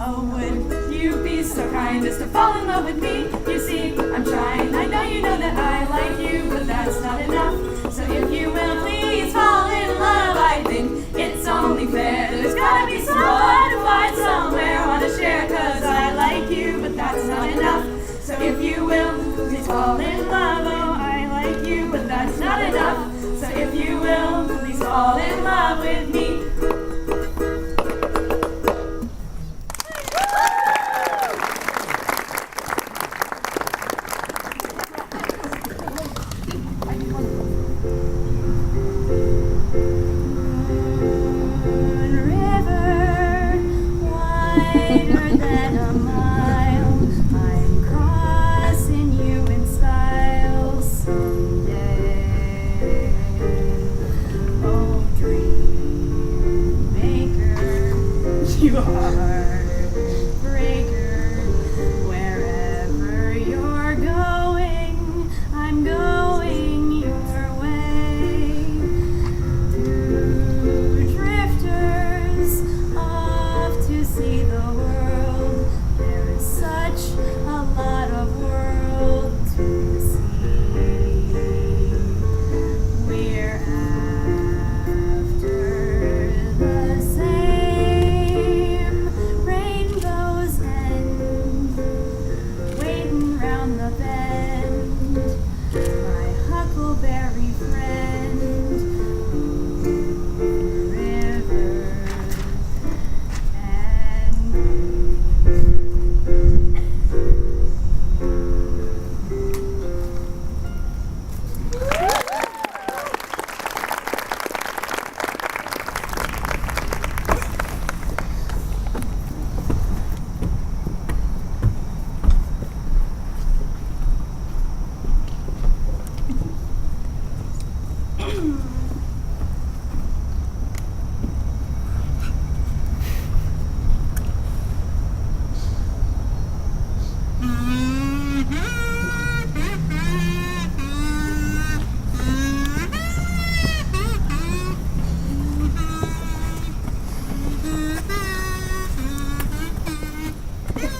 Oh, would you be so kind as to fall in love with me? You see, I'm trying. I know you know that I like you, but that's not enough. So if you will please fall in love, I think it's only fair. There's gotta be someone to find somewhere, wanna share, 'cause I like you, but that's not enough. So if you will please fall in love, oh, I like you, but that's not enough. So if you will please fall in love with me.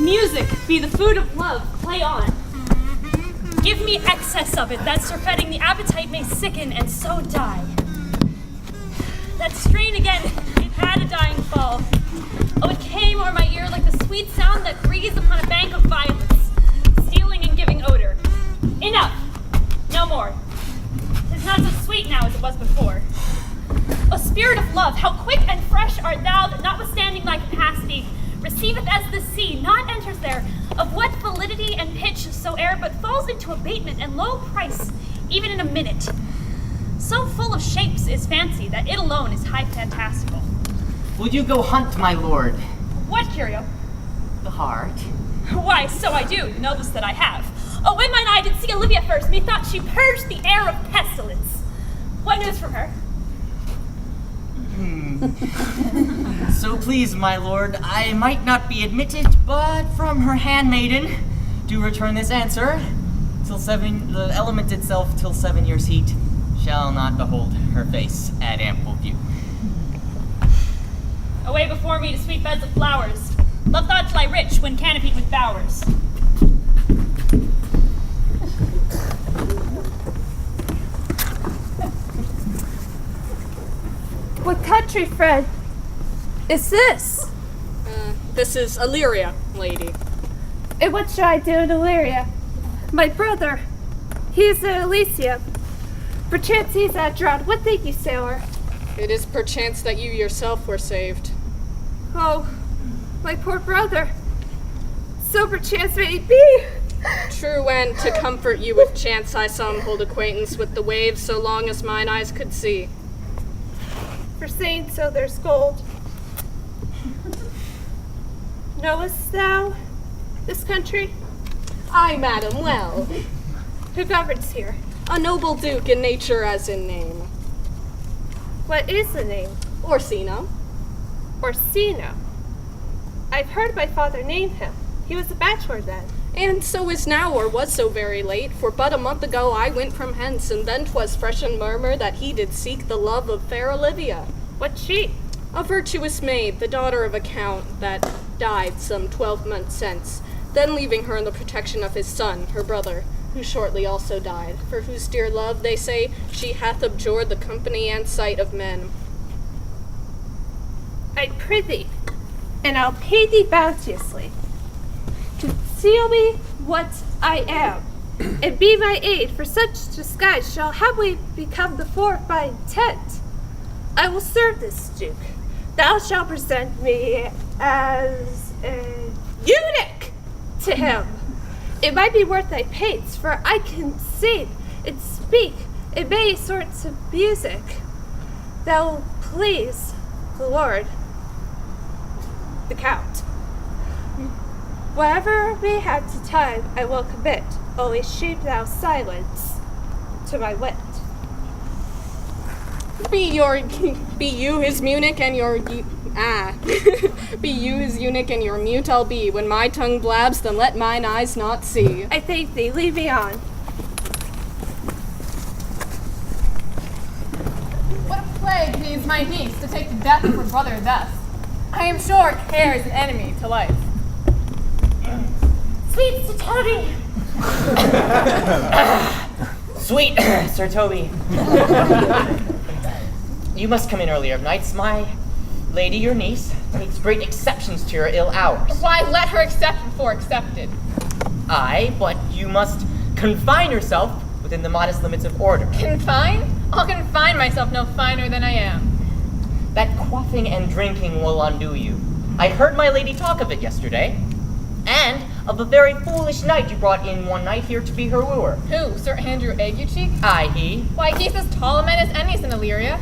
Music be the food of love, play on. Give me excess of it, that surfeiting the appetite may sicken and so die. That strain again, it had a dying fall. Oh, it came o'er my ear like the sweet sound that breathes upon a bank of violets, stealing and giving odor. Enough, no more. 'Tis not so sweet now as it was before. O spirit of love, how quick and fresh art thou that notwithstanding thy capacity, receiveth as the sea, not enters there, of what validity and pitch soe'er, but falls into abatement and low price, even in a minute. So full of shapes is fancy, that it alone is high fantastical. Will you go hunt, my lord? What, Curio? The heart. Why, so I do, noblest that I have. Oh, when mine eye did see Olivia first, methought she purged the air of pestilence. What news from her? So please, my lord, I might not be admitted, but from her handmaiden do return this answer. Till 7, the element itself, till 7 years' heat, shall not behold her face at ample view. Away before me to sweet beds of flowers. Love thoughts lie rich when canopied with bowers. What country, Fred, is this? This is Illyria, lady. And what shall I do in Illyria? My brother, he is in Elysium. Perchance he's at drowned. What think you, sailor? It is perchance that you yourself were saved. Oh, my poor brother. So perchance may he be. True, and to comfort you with chance I saw him hold acquaintance with the waves so long as mine eyes could see. For saying so there's gold. Knowest thou this country? Aye, madam, well. Who governs here? A noble duke in nature as in name. What is the name? Orsino. Orsino. I've heard my father name him. He was a bachelor then. And so is now, or was so very late, for but a month ago I went from hence, and then 'twas fresh in murmur that he did seek the love of fair Olivia. What she? A virtuous maid, the daughter of a count that died some 12 months since, then leaving her in the protection of his son, her brother, who shortly also died, for whose dear love, they say, she hath abjured the company and sight of men. I prithee, and I'll pay thee bounteously, conceal me what I am, and be my aid, for such disguise shall happily become the form of my intent. I will serve this Duke. Thou shalt present me as a eunuch to him. It might be worth thy pains, for I can sing and speak in many sorts of music. That will please the Lord, the Count. Whatever may have to time, I will commit. Only shape thou silence to my wit. Be you his eunuch and your be you his eunuch and your mute I'll be. When my tongue blabs, then let mine eyes not see. I thank thee, lead me on. What a plague leads my niece to take the death of her brother thus? I am sure care is an enemy to life. Sweet Sir Toby! Sweet Sir Toby. You must come in earlier of nights. My lady, your niece, takes great exceptions to your ill hours. Why, let her accept before accepted. Aye, but you must confine yourself within the modest limits of order. Confine? I'll confine myself no finer than I am. That quaffing and drinking will undo you. I heard my lady talk of it yesterday, and of a very foolish knight you brought in one night here to be her wooer. Who, Sir Andrew Aguecheek? Aye, he. Why, he's as tall a man as any in Illyria.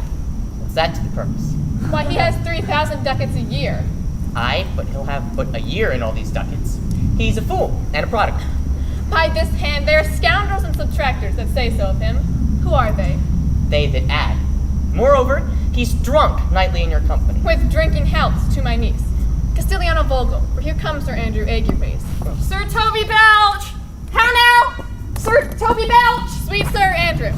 What's that to the purpose? Why, he has 3,000 ducats a year. Aye, but he'll have but a year in all these ducats. He's a fool and a prodigal. By this hand, there are scoundrels and subtractors that say so of him. Who are they? They that add. Moreover, he's drunk nightly in your company. With drinking healths to my niece, Castiliano Vogel, for here comes Sir Andrew Agueface. Sir Toby Belch! How now? Sir Toby Belch! Sweet Sir Andrew.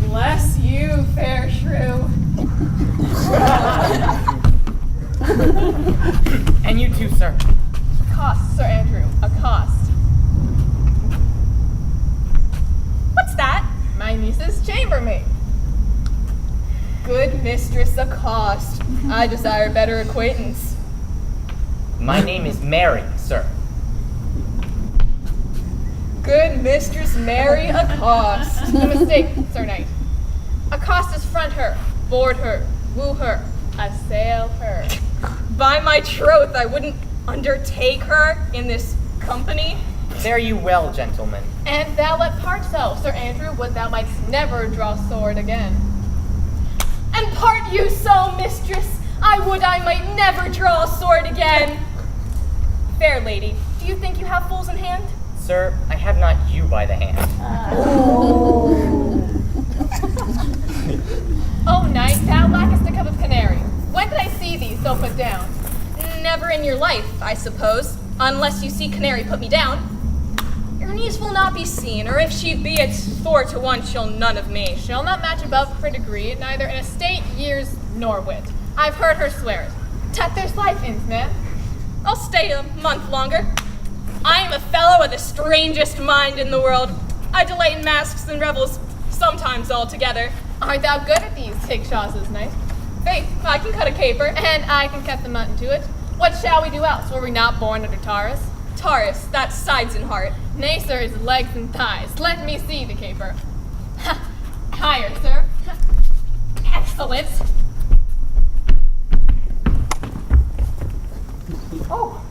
Bless you, fair shrew. And you too, sir. Accost, Sir Andrew, accost. What's that? My niece's chambermaid. Good mistress, accost. I desire better acquaintance. My name is Mary, sir. Good mistress Mary, accost. A mistake, Sir Knight. Accost is front her, board her, woo her, assail her. By my troth, I wouldn't undertake her in this company. Fare you well, gentlemen. And thou let part so, Sir Andrew, would thou mightst never draw sword again. And part you so, mistress, I would I might never draw a sword again. Fair lady, do you think you have fools in hand? Sir, I have not you by the hand. Oh, knight, thou lackest a cup of canary. When did I see thee so put down? Never in your life, I suppose, unless you see canary put me down. Your niece will not be seen, or if she be, it's 4 to 1 she'll none of me. She'll not match above her degree, neither in estate, years, nor wit. I've heard her swear it. Tut, there's life in's, man. I'll stay a month longer. I am a fellow of the strangest mind in the world. I delight in masks and revels, sometimes all together. Art thou good at these tickshawses, knight? Faith, I can cut a caper, and I can cut the mutton to it. What shall we do else? Were we not born under Taurus? Taurus, that's sides and heart. Nay, sir, is legs and thighs. Let me see the caper. Ha! Higher, sir. Excellent. Oh.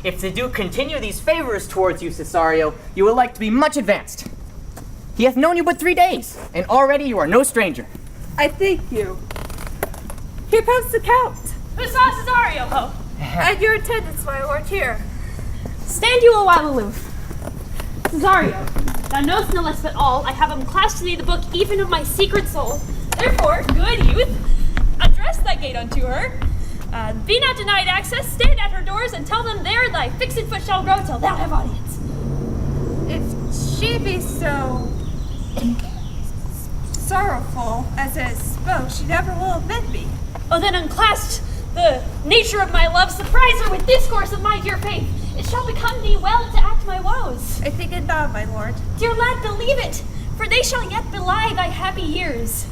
If the Duke continue these favors towards you, Cesario, you will like to be much advanced. He hath known you but 3 days, and already you are no stranger. I thank you. Here comes the Count. Who saw Cesario? Oh. At your attendance, my lord, here. Stand you a while aloof. Cesario, thou knowest no less but all, I have unclasped to thee the book even of my secret soul. Therefore, good youth, address thy gate unto her. Be not denied access, stand at her doors, and tell them there thy fixed foot shall grow till thou have audience. If she be so sorrowful as it spoke, she never will admit me. Oh, then unclasp the nature of my love, surprise her with discourse of my dear faith. It shall become thee well to act my woes. I think it not, my lord. Dear lad, believe it, for they shall yet belie thy happy years.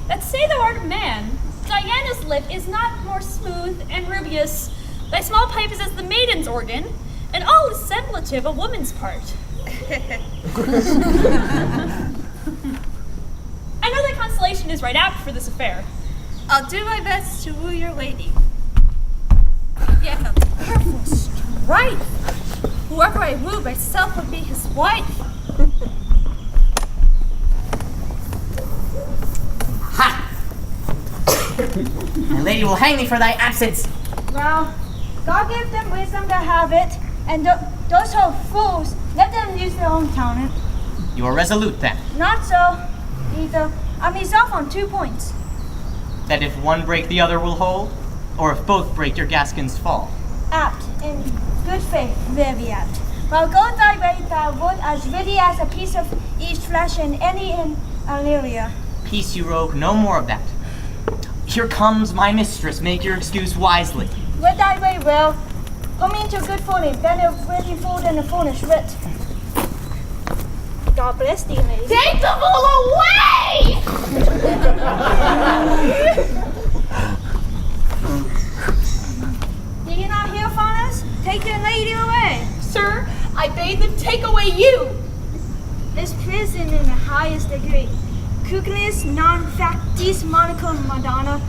That say thou art a man, Diana's lip is not more smooth and rubious. Thy small pipe is as the maiden's organ, and all is semblative a woman's part. I know thy constellation is right apt for this affair. I'll do my best to woo your lady. Yet a fearful strife. Whoever I woo myself would be his wife. Ha! My lady will hang thee for thy absence. Well, God gave them wisdom to have it, and those who are fools, let them use their own talent. You are resolute then, Not so, either. I'm resolved on 2 points. that if one break the other will hold, or if both break your Gascons fall. Apt, in good faith, very apt. While go thy way, thou would as ready as a piece of each flesh and any in Illyria. Peace, you rogue, no more of that. Here comes my mistress, make your excuse wisely. Wed thy way, Will. Put me into good footing, better witty fool than a foolish wit. God bless thee, lady. Take the fool away! Did you not hear, Faunus? Take the lady away. Sir, I bade them take away you. This prison in the highest degree. Cuculis non factis monaco Madonna.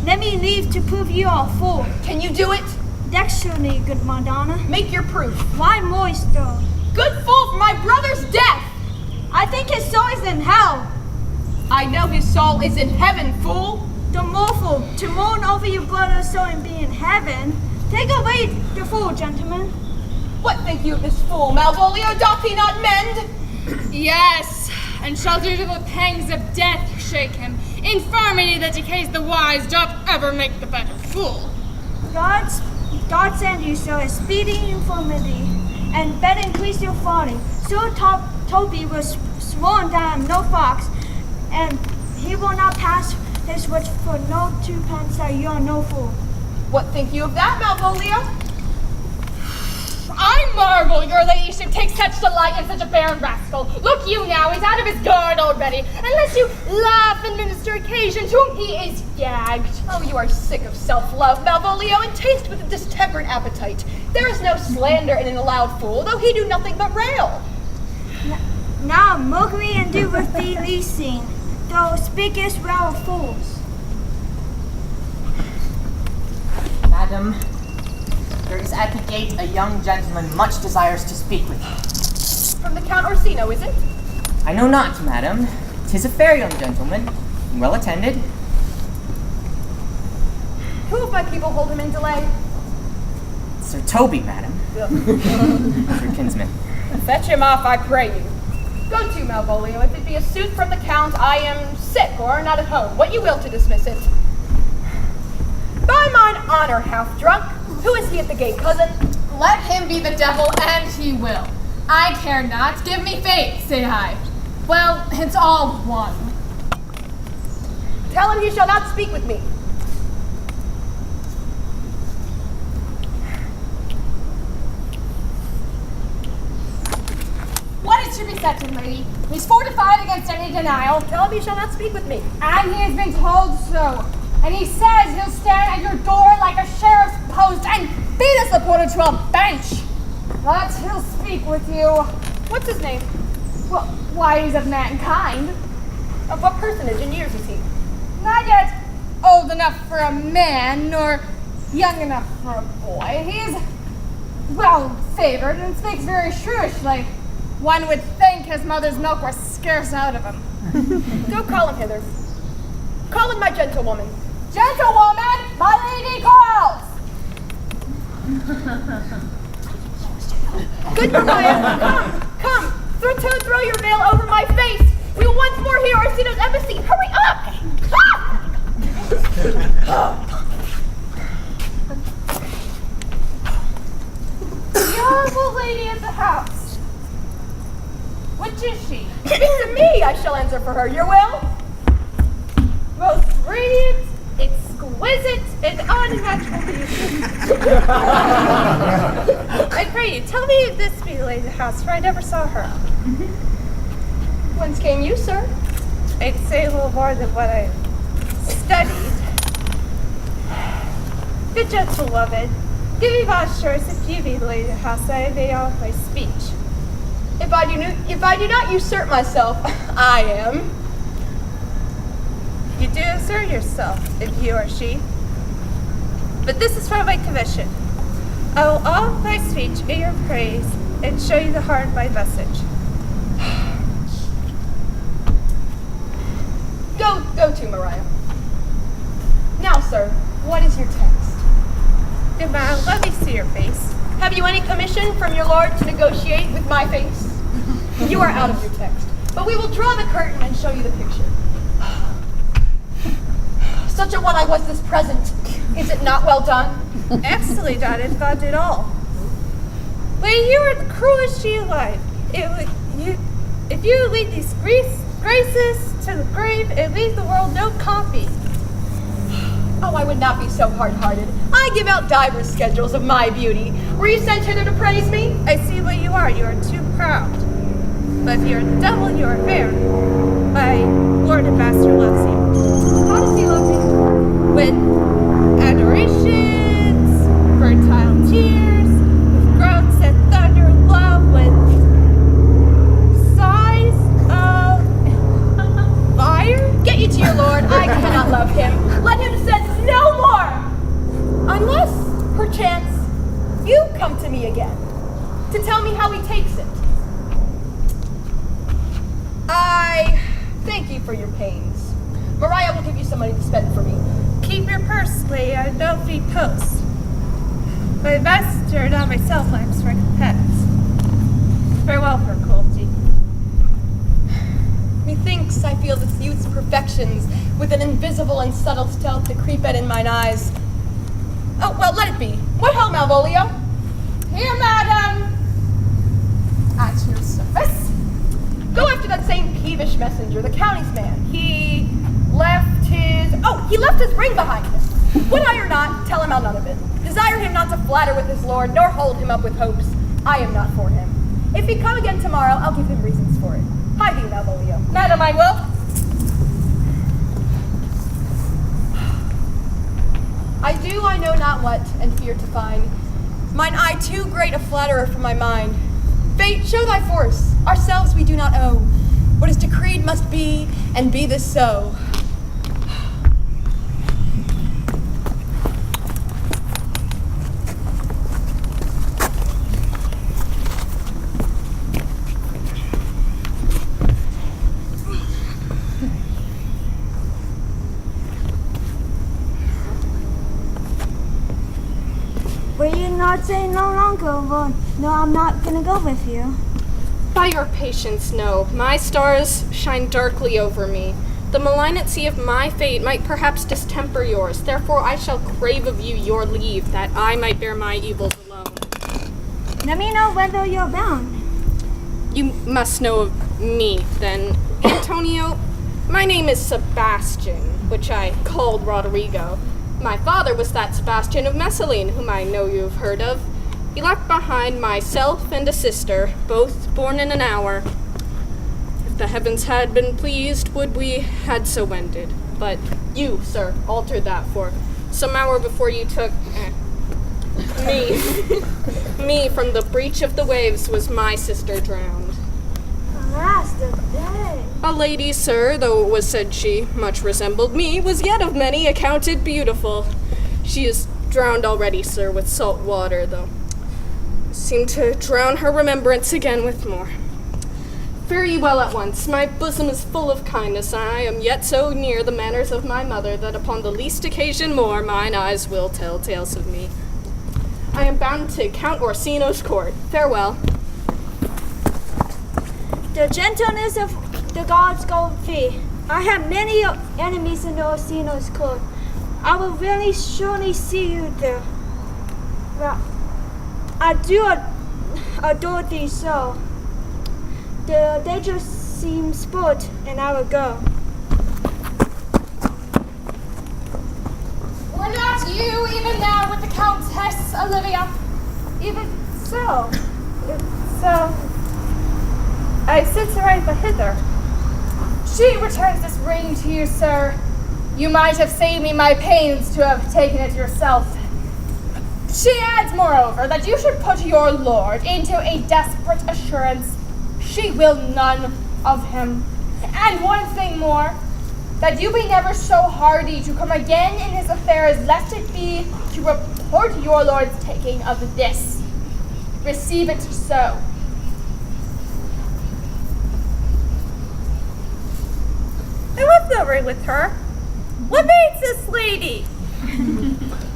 Let me leave to prove you are fool. Can you do it? Dexterly, good Madonna. Make your proof. Why moist though? Good fool for my brother's death! I think his soul is in hell. I know his soul is in heaven, fool! The more fool, to mourn over your brother's soul and be in heaven. Take away the fool, gentlemen. What think you of this fool, Malvolio? Doth he not mend? Yes, and shall due to the pangs of death shake him. Infirmity that decays the wise doth ever make the better fool. God send you so a speedy infirmity, and better increase your folly. So Toby was sworn that I am no fox, and he will not pass his word for no 2 pence that you are no fool. What think you of that, Malvolio? I marvel your ladyship takes such delight in such a barren rascal. Look you now, he's out of his guard already, unless you laugh and minister occasion to whom he is gagged. Oh, you are sick of self-love, Malvolio, and taste with a distempered appetite. There is no slander in an allowed fool, though he do nothing but rail. Now mockery and do with thee leasing, thou speakest well of fools. Madam, there is at the gate a young gentleman much desires to speak with you. From the Count Orsino, is it? I know not, madam. 'Tis a fair young gentleman, well attended. Who of my people hold him in delay? Sir Toby, madam. Your kinsman. Fetch him off, I pray you. Go to, Malvolio. If it be a suit from the Count, I am sick or not at home. What you will to dismiss it. By mine honor, half drunk. Who is he at the gate, cousin? Let him be the devil, and he will. I care not. Give me faith, say I. Well, it's all one. Tell him you shall not speak with me. What is to be said to him, lady? He's fortified against any denial, Tell him you shall not speak with me. and he has been told so. And he says he'll stand at your door like a sheriff's post and beat us appointed to a bench. But he'll speak with you. What's his name? Well, why, he's of mankind. Of what personage and years is he? Not yet old enough for a man, nor young enough for a boy. He's well favored and speaks very shrewishly. One would think his mother's milk was scarce out of him. Go call him hither. Call in my gentlewoman. Gentlewoman, my lady calls! Good Maria, come, throw your veil over my face. We will once more hear Orsino's embassy. Hurry up! The honorable lady of the house. Which is she? Speak to me, I shall answer for her. Your will? most radiant, exquisite, and unimaginable beauty. I pray you, tell me if this be the lady of the house, for I never saw her. Whence came you, sir? I'd say a little more than what I studied. Good gentle woman, give me my assurance if you be the lady of the house, that I may on my speech. If I do not usurp myself, I am. You do assert yourself, if you are she. But this is for my commission. I will all my speech in your praise and show you the heart of my message. Go to, Mariah. Now, sir, what is your text? Good man, let me see your face. Have you any commission from your lord to negotiate with my face? You are out of your text, but we will draw the curtain and show you the picture. Such a one I was this present. Is it not well done? Excellently done, and God did all. Lady, you are the cruelest she alive. If you lead these graces to the grave and leave the world no copy. Oh, I would not be so hard-hearted. I give out divers schedules of my beauty. Were you sent hither to praise me? I see what you are too proud. But if you are the devil, you are fair. My lord and master loves you. How does he love me? With adorations, fertile tears, with groans that thunder love, with sighs of fire. Get you to your lord. I cannot love him. Let him send no more. Unless, perchance, you come to me again to tell me how he takes it. I thank you for your pains. Mariah will give you some money to spend for me. Keep your purse, lady, and don't be post. My master and I myself lambs recompense. Farewell for cruelty. Methinks I feel this youth's perfections with an invisible and subtle stealth to creep in mine eyes. Oh, well, let it be. What ho, Malvolio? Here, madam. At your service. Go after that same peevish messenger, the county's man. He left his ring behind him. Would I or not, tell him I'll none of it. Desire him not to flatter with his lord, nor hold him up with hopes. I am not for him. If he come again tomorrow, I'll give him reasons for it. Hie thee, Malvolio. Madam, I will. I do I know not what, and fear to find. Mine eye too great a flatterer for my mind. Fate, show thy force. Ourselves we do not owe. What is decreed must be, and be this so. Will you not say no longer? Well, no, I'm not gonna go with you. By your patience, no. My stars shine darkly over me. The malignancy of my fate might perhaps distemper yours. Therefore I shall crave of you your leave, that I might bear my evils alone. Let me know whether you're bound. You must know of me, then. Antonio, my name is Sebastian, which I called Roderigo. My father was that Sebastian of Messalene, whom I know you have heard of. He left behind myself and a sister, both born in an hour. If the heavens had been pleased, would we had so ended. But you, sir, altered that, for some hour before you took me from the breach of the waves was my sister drowned. Alas, the day. A lady, sir, though it was said she much resembled me, was yet of many accounted beautiful. She is drowned already, sir, with salt water, though seem to drown her remembrance again with more. Fare ye well at once. My bosom is full of kindness. I am yet so near the manners of my mother that upon the least occasion more mine eyes will tell tales of me. I am bound to Count Orsino's court. Farewell. The gentleness of the gods go free. I have many enemies in the Orsino's court. I will really surely see you there. Well, I do adore thee so. The danger seems sport, and I will go. that you, even now, with the Countess Olivia? Even so, I sent her right hither. She returns this ring to you, sir. You might have saved me my pains to have taken it yourself. She adds, moreover, that you should put your lord into a desperate assurance she will none of him. And one thing more, that you be never so hardy to come again in his affairs, lest it be to report your lord's taking of this. Receive it so. I left no ring with her. What makes this lady?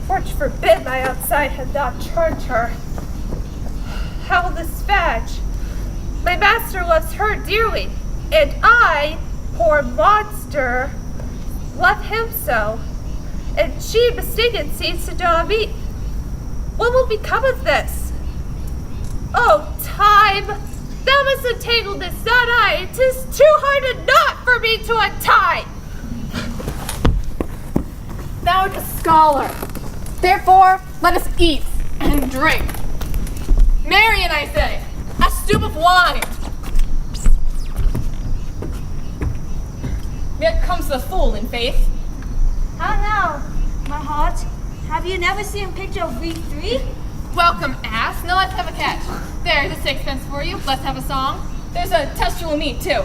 Fortune forbid my outside had not turned her. How will this fetch? My master loves her dearly, and I, poor monster, love him so. And she, mistaken, seems to know me. What will become of this? Oh, time! Thou must untangle this, not I. 'Tis too hard a knot for me to untie. Thou art a scholar. Therefore, let us eat and drink. Marion, I say, a stoup of wine. Here comes the fool, in faith. How now, my heart? Have you never seen a picture of we three? Welcome, ass. Now let's have a catch. There's a sixpence for you. Let's have a song. There's a testful of meat, too.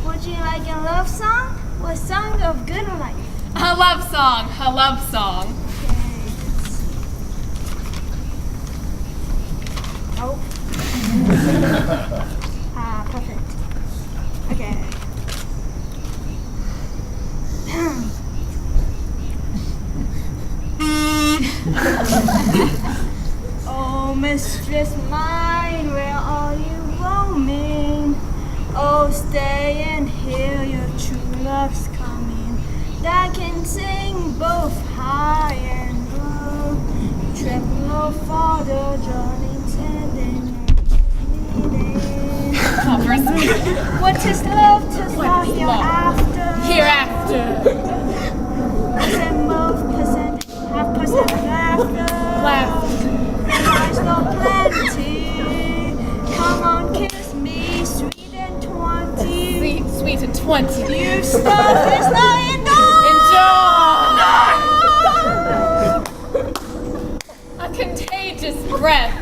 Would you like a love song or a song of good life? A love song. A love song. Oh. Perfect. Okay. Oh, mistress mine, where are you roaming? Oh, stay and hear your true love's coming. That can sing both high and low. Trip no farther, journey's ending. What is love? 'Tis love hereafter. Hereafter. Percent both, percent half percent laughter. There's no plenty. Come on, kiss me, sweet and 20. Sweet, sweet and 20. You stuff is lying A contagious breath.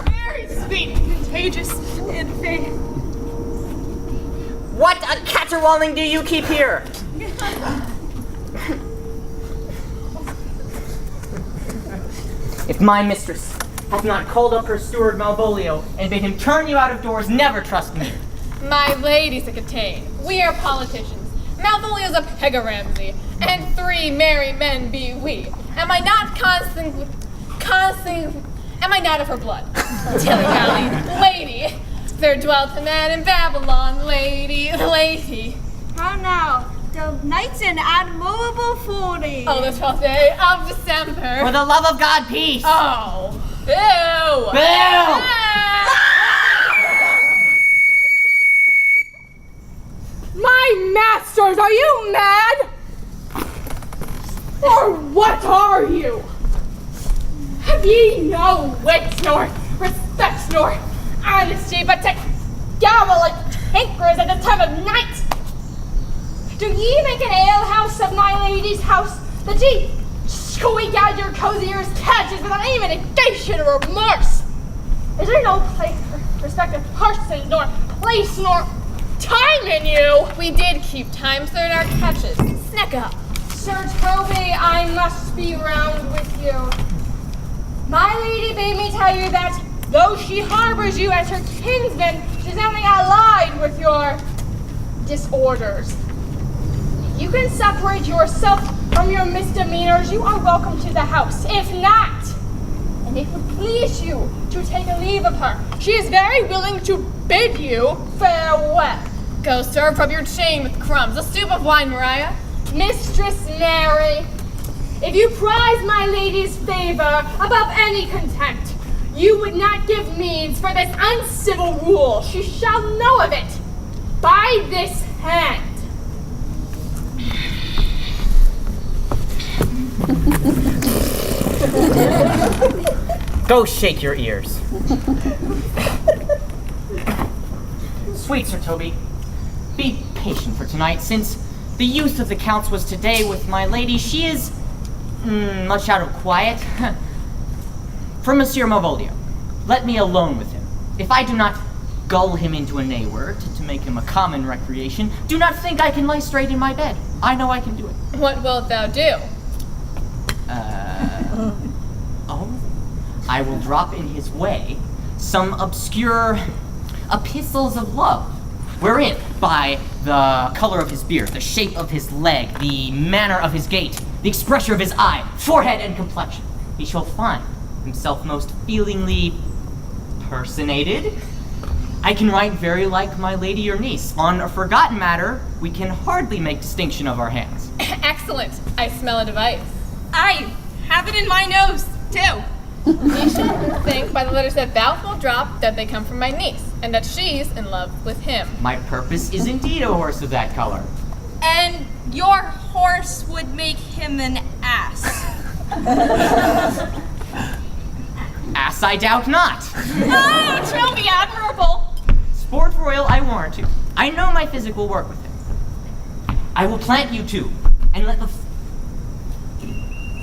Very sweet, contagious in faith. What a caterwauling do you keep here? If my mistress hath not called up her steward Malvolio and bid him turn you out of doors, never trust me. My ladies a contain. We are politicians. Malvolio's a peg-a-ramsey, and 3 merry men be we. Am I not am I not of her blood? Dilly-dally, lady. There dwelt a man in Babylon, lady. How now? The night's an admirable 40. Oh, the 12th day of December. For the love of God, peace! Oh. Boo! Boo! My masters, are you mad? Or what are you? Have ye no wit nor respect nor honesty but to gabble like tankers at the time of night? Do ye make an alehouse of my lady's house that ye squeak out your cozy ears catches without any mitigation or remorse? Is there no place for respect of person nor place nor time in you? We did keep time, sir, in our catches. Snack up. Sir Toby, I must be round with you. My lady bade me tell you that, though she harbors you as her kinsman, she's only allied with your disorders. If you can separate yourself from your misdemeanors, you are welcome to the house. If not, and it would please you to take a leave of her, she is very willing to bid you farewell. Go, sir, rub your chain with crumbs. A stoup of wine, Mariah. Mistress Mary, if you prize my lady's favor above any contempt, you would not give means for this uncivil rule. She shall know of it by this hand. Go shake your ears. Sweet Sir Toby, be patient for tonight, since the youth of the Count's was today with my lady. She is much out of quiet. For Monsieur Malvolio, let me alone with him. If I do not gull him into a nay word to make him a common recreation, do not think I can lie straight in my bed. I know I can do it. What wilt thou do? I will drop in his way some obscure epistles of love, wherein, by the color of his beard, the shape of his leg, the manner of his gait, the expression of his eye, forehead, and complexion, he shall find himself most feelingly personated. I can write very like my lady your niece. On a forgotten matter, we can hardly make distinction of our hands. Excellent. I smell a device. I have it in my nose, too. You should think by the letters that thou wilt drop that they come from my niece, and that she's in love with him. My purpose is indeed a horse of that color. And your horse would make him an ass. Ass I doubt not. Oh, 'twill be admirable. Sport royal, I warrant you. I know my physic will work with him. I will plant you two, and let the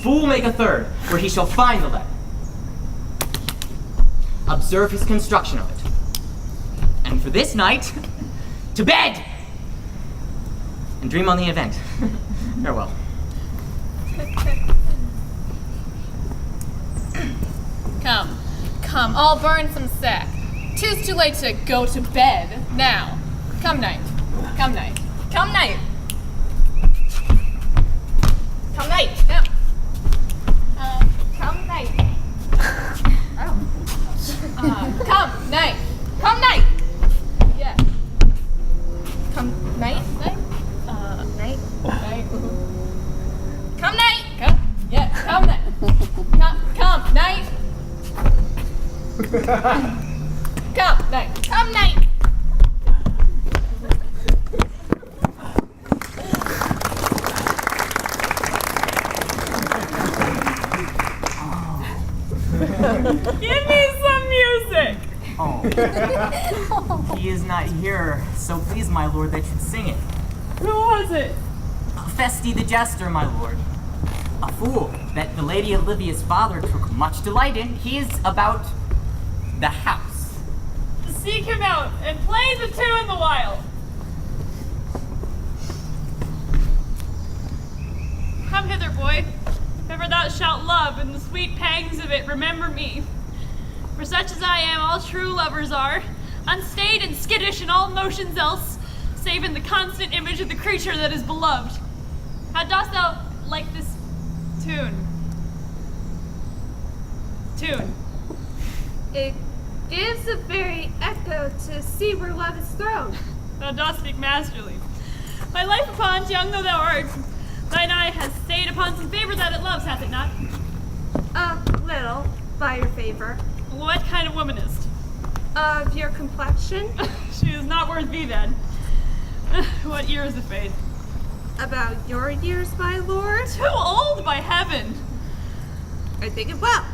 fool make a third, where he shall find the letter. Observe his construction of it. And for this night, to bed! And dream on the event. Farewell. Come, I'll burn some sack. 'Tis too late to go to bed now. Come night. Come night. Come night. Come night. No. Come night. Come night. Come night. Yeah. Come night. Night. Night. Night. Come night. Come. Yeah. Come night. Come night. Come night. Come night. Give me some music! Oh. He is not here, so please, my lord, that should sing it. Who was it? Festi the Jester, my lord. A fool that the Lady Olivia's father took much delight in. He is about the house. Seek him out and play the tune the while. Come hither, boy. If ever thou shalt love, in the sweet pangs of it, remember me. For such as I am, all true lovers are, unstayed and skittish in all motions else, save in the constant image of the creature that is beloved. How dost thou like this tune? It gives a very echo to see where love is thrown. Thou dost speak masterly. My life upon, young though thou art, thine eye has stayed upon some favor that it loves, hath it not? A little, by your favor. What kind of womanist? Of your complexion? She is not worth thee then. What year is the fate? About your years, my lord? Too old, by heaven! I think it well.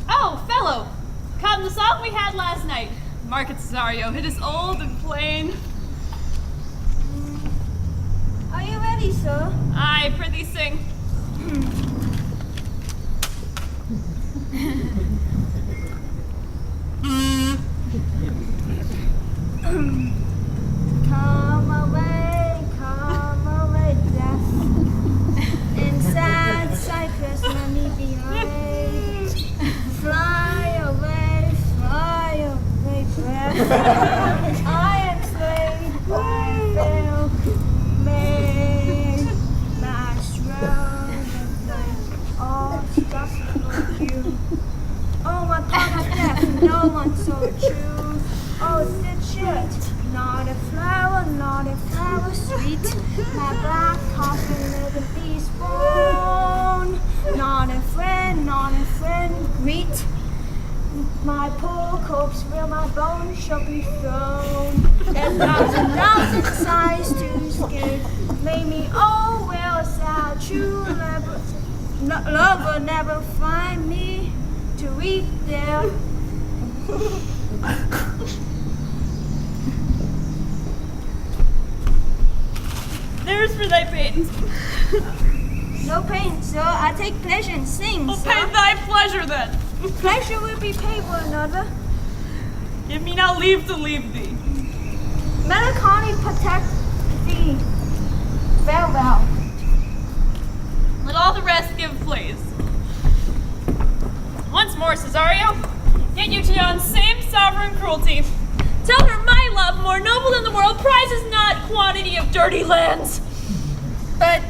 Oh, fellow! Come, the song we had last night. Market Cesario, it is old and plain. Are you ready, sir? Aye, prithee sing. Come away, death. In sad Cyprus, let me be laid. Fly away, breath. I am slayed by veil, made my shroud of light, all stuck with you. Oh, my thought of death, no one so true. Oh, the church, not a flower sweet. My black coffin little beast born. Not a friend, greet. My poor corpse where my bones shall be thrown. 1,000 sighs to scared, made me oh well sad. true love will never find me to weep there. There's for thy pains. No pain, sir. I take pleasure in sing, I'll sir. pay thy pleasure then. Pleasure will be paid one another. Give me now leave to leave thee. Melancholy protect thee. Farewell. Let all the rest give place. Once more, Cesario, get you to yon same sovereign cruelty. Tell her my love, more noble than the world, prizes not quantity of dirty lands. But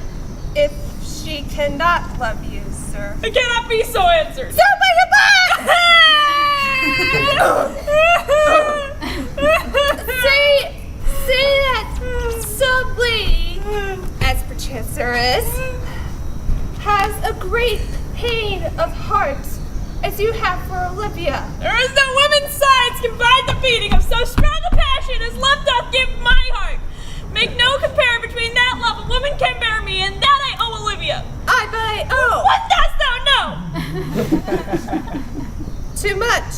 if she cannot love you, sir. It cannot be so answered. So bring it back! say that some lady, as perchance there is, has a great pain of heart, as you have for Olivia. There is no woman's sides can bind the beating of so strong a passion as love doth give my heart. Make no compare between that love a woman can bear me and that I owe Olivia. What dost thou know? Too much.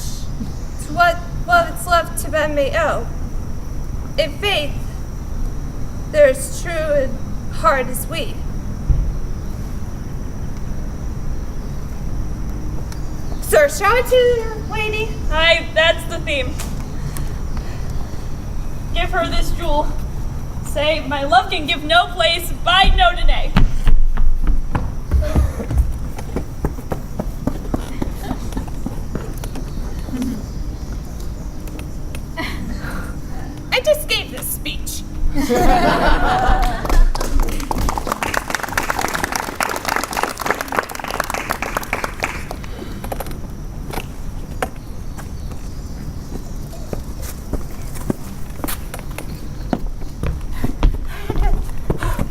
To what love its love to men may owe. In faith, there is true and hard as we. Sir, show it to the lady. Aye, that's the theme. Give her this jewel. Say, my love can give no place, bide no delay. I just gave this speech.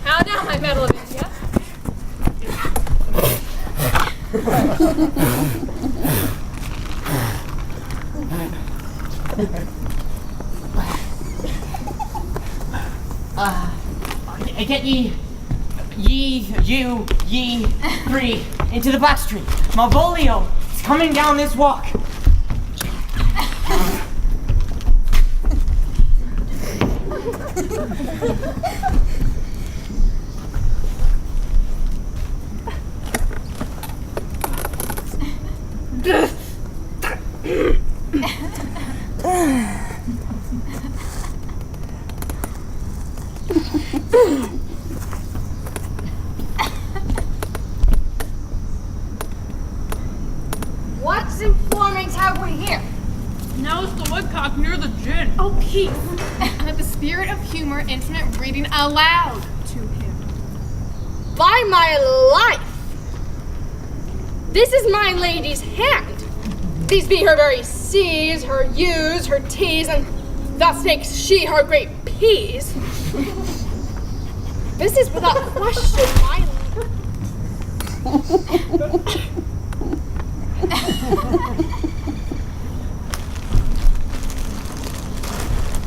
How now, my medal of India? Get ye three into the Black Street. Malvolio is coming down this walk. What's informing have we here? Now's the woodcock near the gin. Oh, peace. Let the spirit of humor intimate reading aloud to him. By my life! This is my lady's hand. These be her very C's, her U's, her T's, and thus makes she her great P's. This is without question my...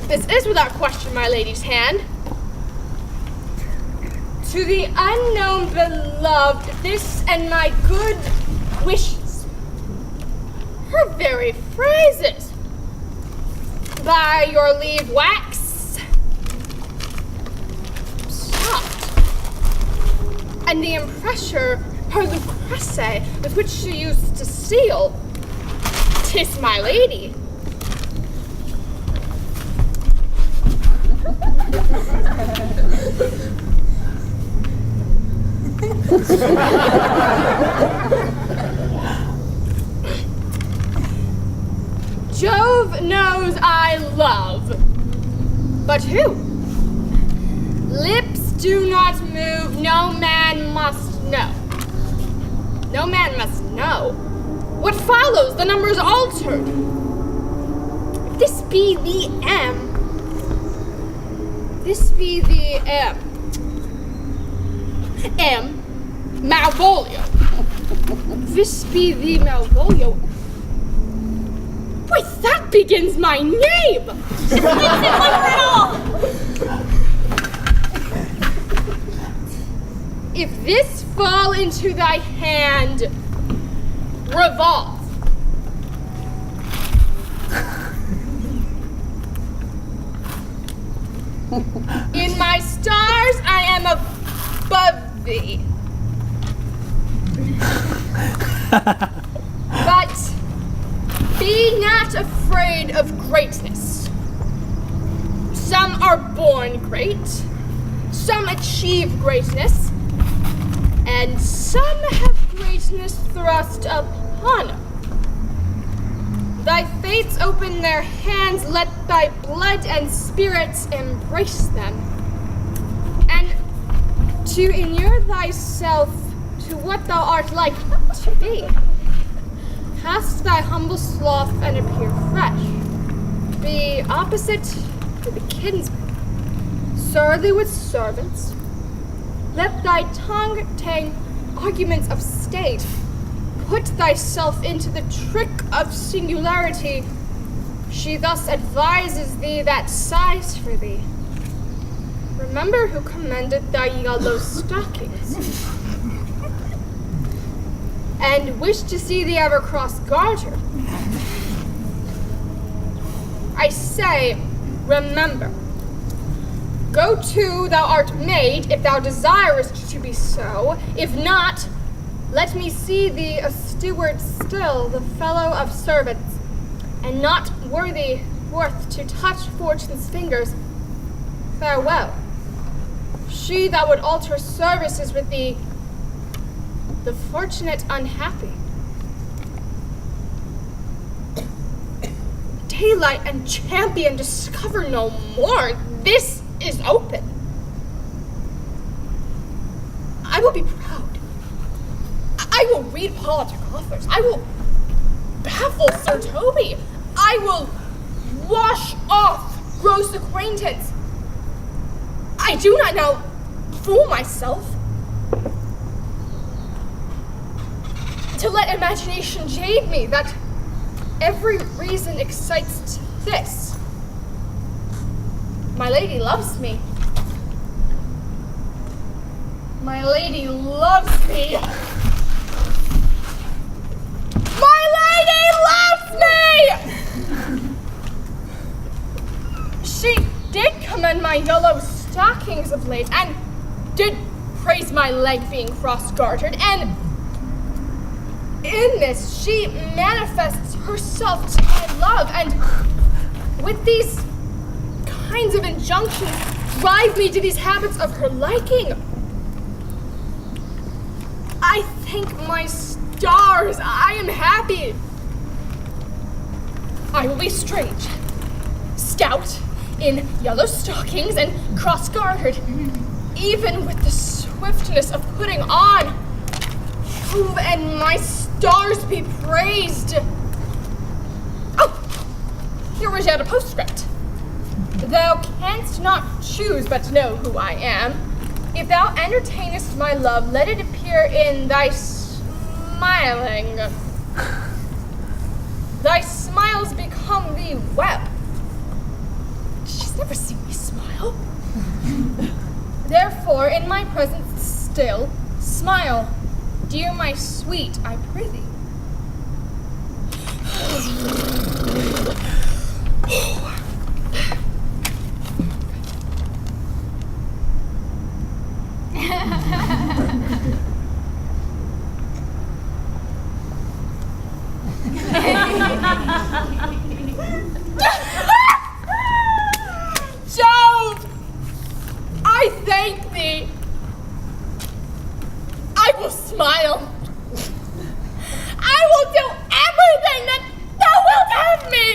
This is without question my lady's hand. To the unknown beloved, this and my good wishes. Her very phrases. By your leave, wax. Soft. And the impressure, her Lucrece, with which she used to seal. 'Tis my lady. Jove knows I love, but who? Lips do not move, no man must know. No man must know. What follows? The number's altered. If this be the M, this be the M, Malvolio. This be the Malvolio. With that begins my name! It's all! if this fall into thy hand, revolve. In my stars I am above thee. But be not afraid of greatness. Some are born great, some achieve greatness, and some have greatness thrust upon them. Thy fates open their hands, let thy blood and spirits embrace them. And to inure thyself to what thou art like to be, cast thy humble sloth and appear fresh. Be opposite to the kinsman, surly with servants. Let thy tongue tang arguments of state. Put thyself into the trick of singularity. She thus advises thee that sighs for thee. Remember who commended thy yellow stockings, and wish to see thee ever cross-gartered. I say, remember. Go to, thou art made, if thou desirest to be so. If not, let me see thee a steward still, the fellow of servants, and not worth to touch fortune's fingers. Farewell. She that would alter services with thee, the fortunate unhappy. Daylight and champion discover no more. This is open. I will be proud. I will read politic authors. I will baffle Sir Toby. I will wash off gross acquaintance. I do not now fool myself to let imagination jade me that every reason excites to this. My lady loves me. My lady loves me. My lady loves me! She did commend my yellow stockings of late, and did praise my leg being cross-gartered, and in this she manifests herself to my love, and with these kinds of injunctions drive me to these habits of her liking. I thank my stars, I am happy. I will be strange, stout, in yellow stockings and cross-gartered, even with the swiftness of putting on. Oh, and my stars be praised. Oh, here is yet a postscript. Thou canst not choose but to know who I am. If thou entertainest my love, let it appear in thy smiling. Thy smiles become thee web. She's never seen me smile. Therefore, in my presence still, smile, dear my sweet, I prithee. Jove! I thank thee. I will smile. I will do everything that thou wilt have me.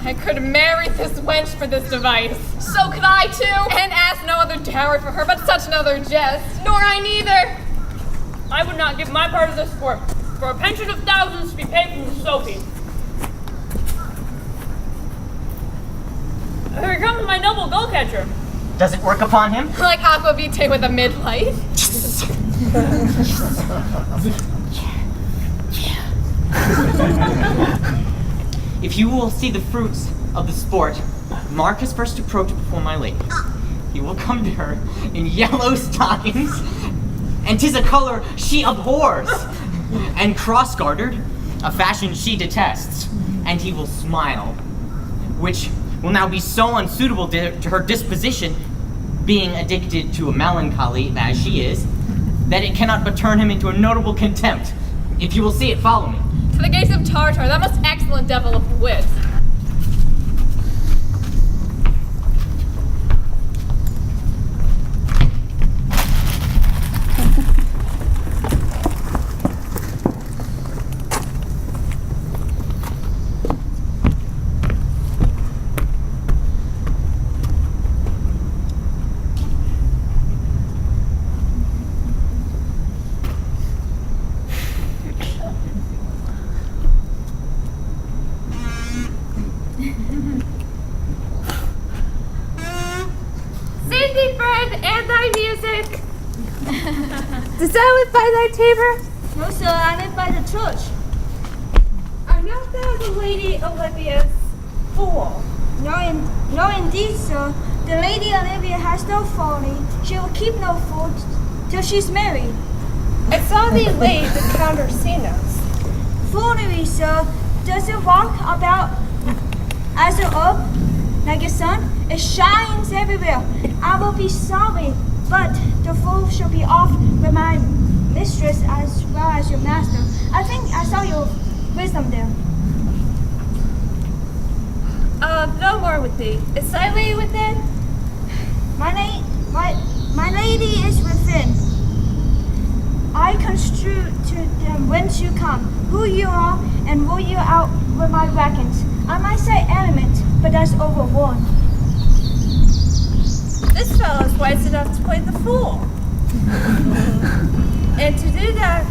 I could marry this wench for this device. So could I too. And ask no other dowry for her but such another jest. Nor I neither. I would not give my part of this sport for a pension of thousands to be paid from the Sophie. Here comes my noble goal-catcher. Does it work upon him? Like Aquavite with a midlife. If you will see the fruits of the sport, mark his first approach before my lady. He will come to her in yellow stockings, and 'tis a color she abhors, and cross-gartered, a fashion she detests, and he will smile, which will now be so unsuitable to her disposition, being addicted to a melancholy as she is, that it cannot but turn him into a notable contempt. If you will see it, follow me. To the gates of Tartar, that most excellent devil of wit. Sing thee, friend, and thy music. Does thou live by thy tabor? No, sir, I live by the church. Are not thou the Lady Olivia's fool? No, indeed, sir. The Lady Olivia has no folly. She will keep no fool till she's married. I saw thee late the Count Orsino's. Foolery, sir. Does it walk about as an orb, like a sun? It shines everywhere. I will be sorry, but the fool shall be off with my mistress as well as your master. I think I saw your wisdom there. No more with thee. Is thy lady within? My lady is within. I construe to them whence you come, who you are, and rule you out with my reckons. I might say element, but that's overworn. This fellow is wise enough to play the fool. And to do that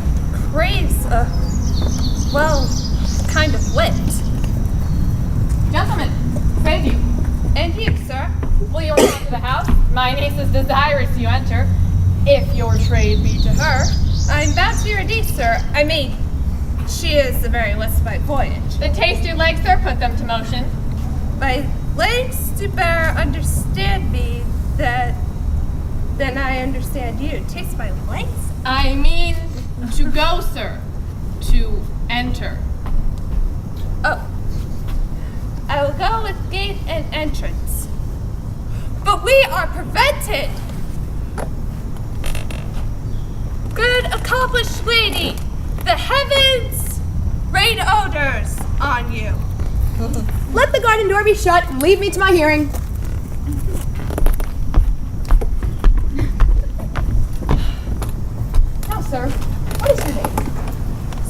craves a, well, kind of wit. Gentlemen, save you. And you, sir? Will you return to the house? My niece is desirous you enter, if your trade be to her. I'm bound to your niece, sir. I mean, she is a very westward voyage. The taste your legs, sir, put them to motion. My legs do better understand me than I understand you. Taste my legs? I mean to go, sir. To enter. Oh. I will go with gate and entrance. But we are prevented! Good accomplished lady, the heavens rain odors on you. Let the garden door be shut and leave me to my hearing. Now, sir, what is your name?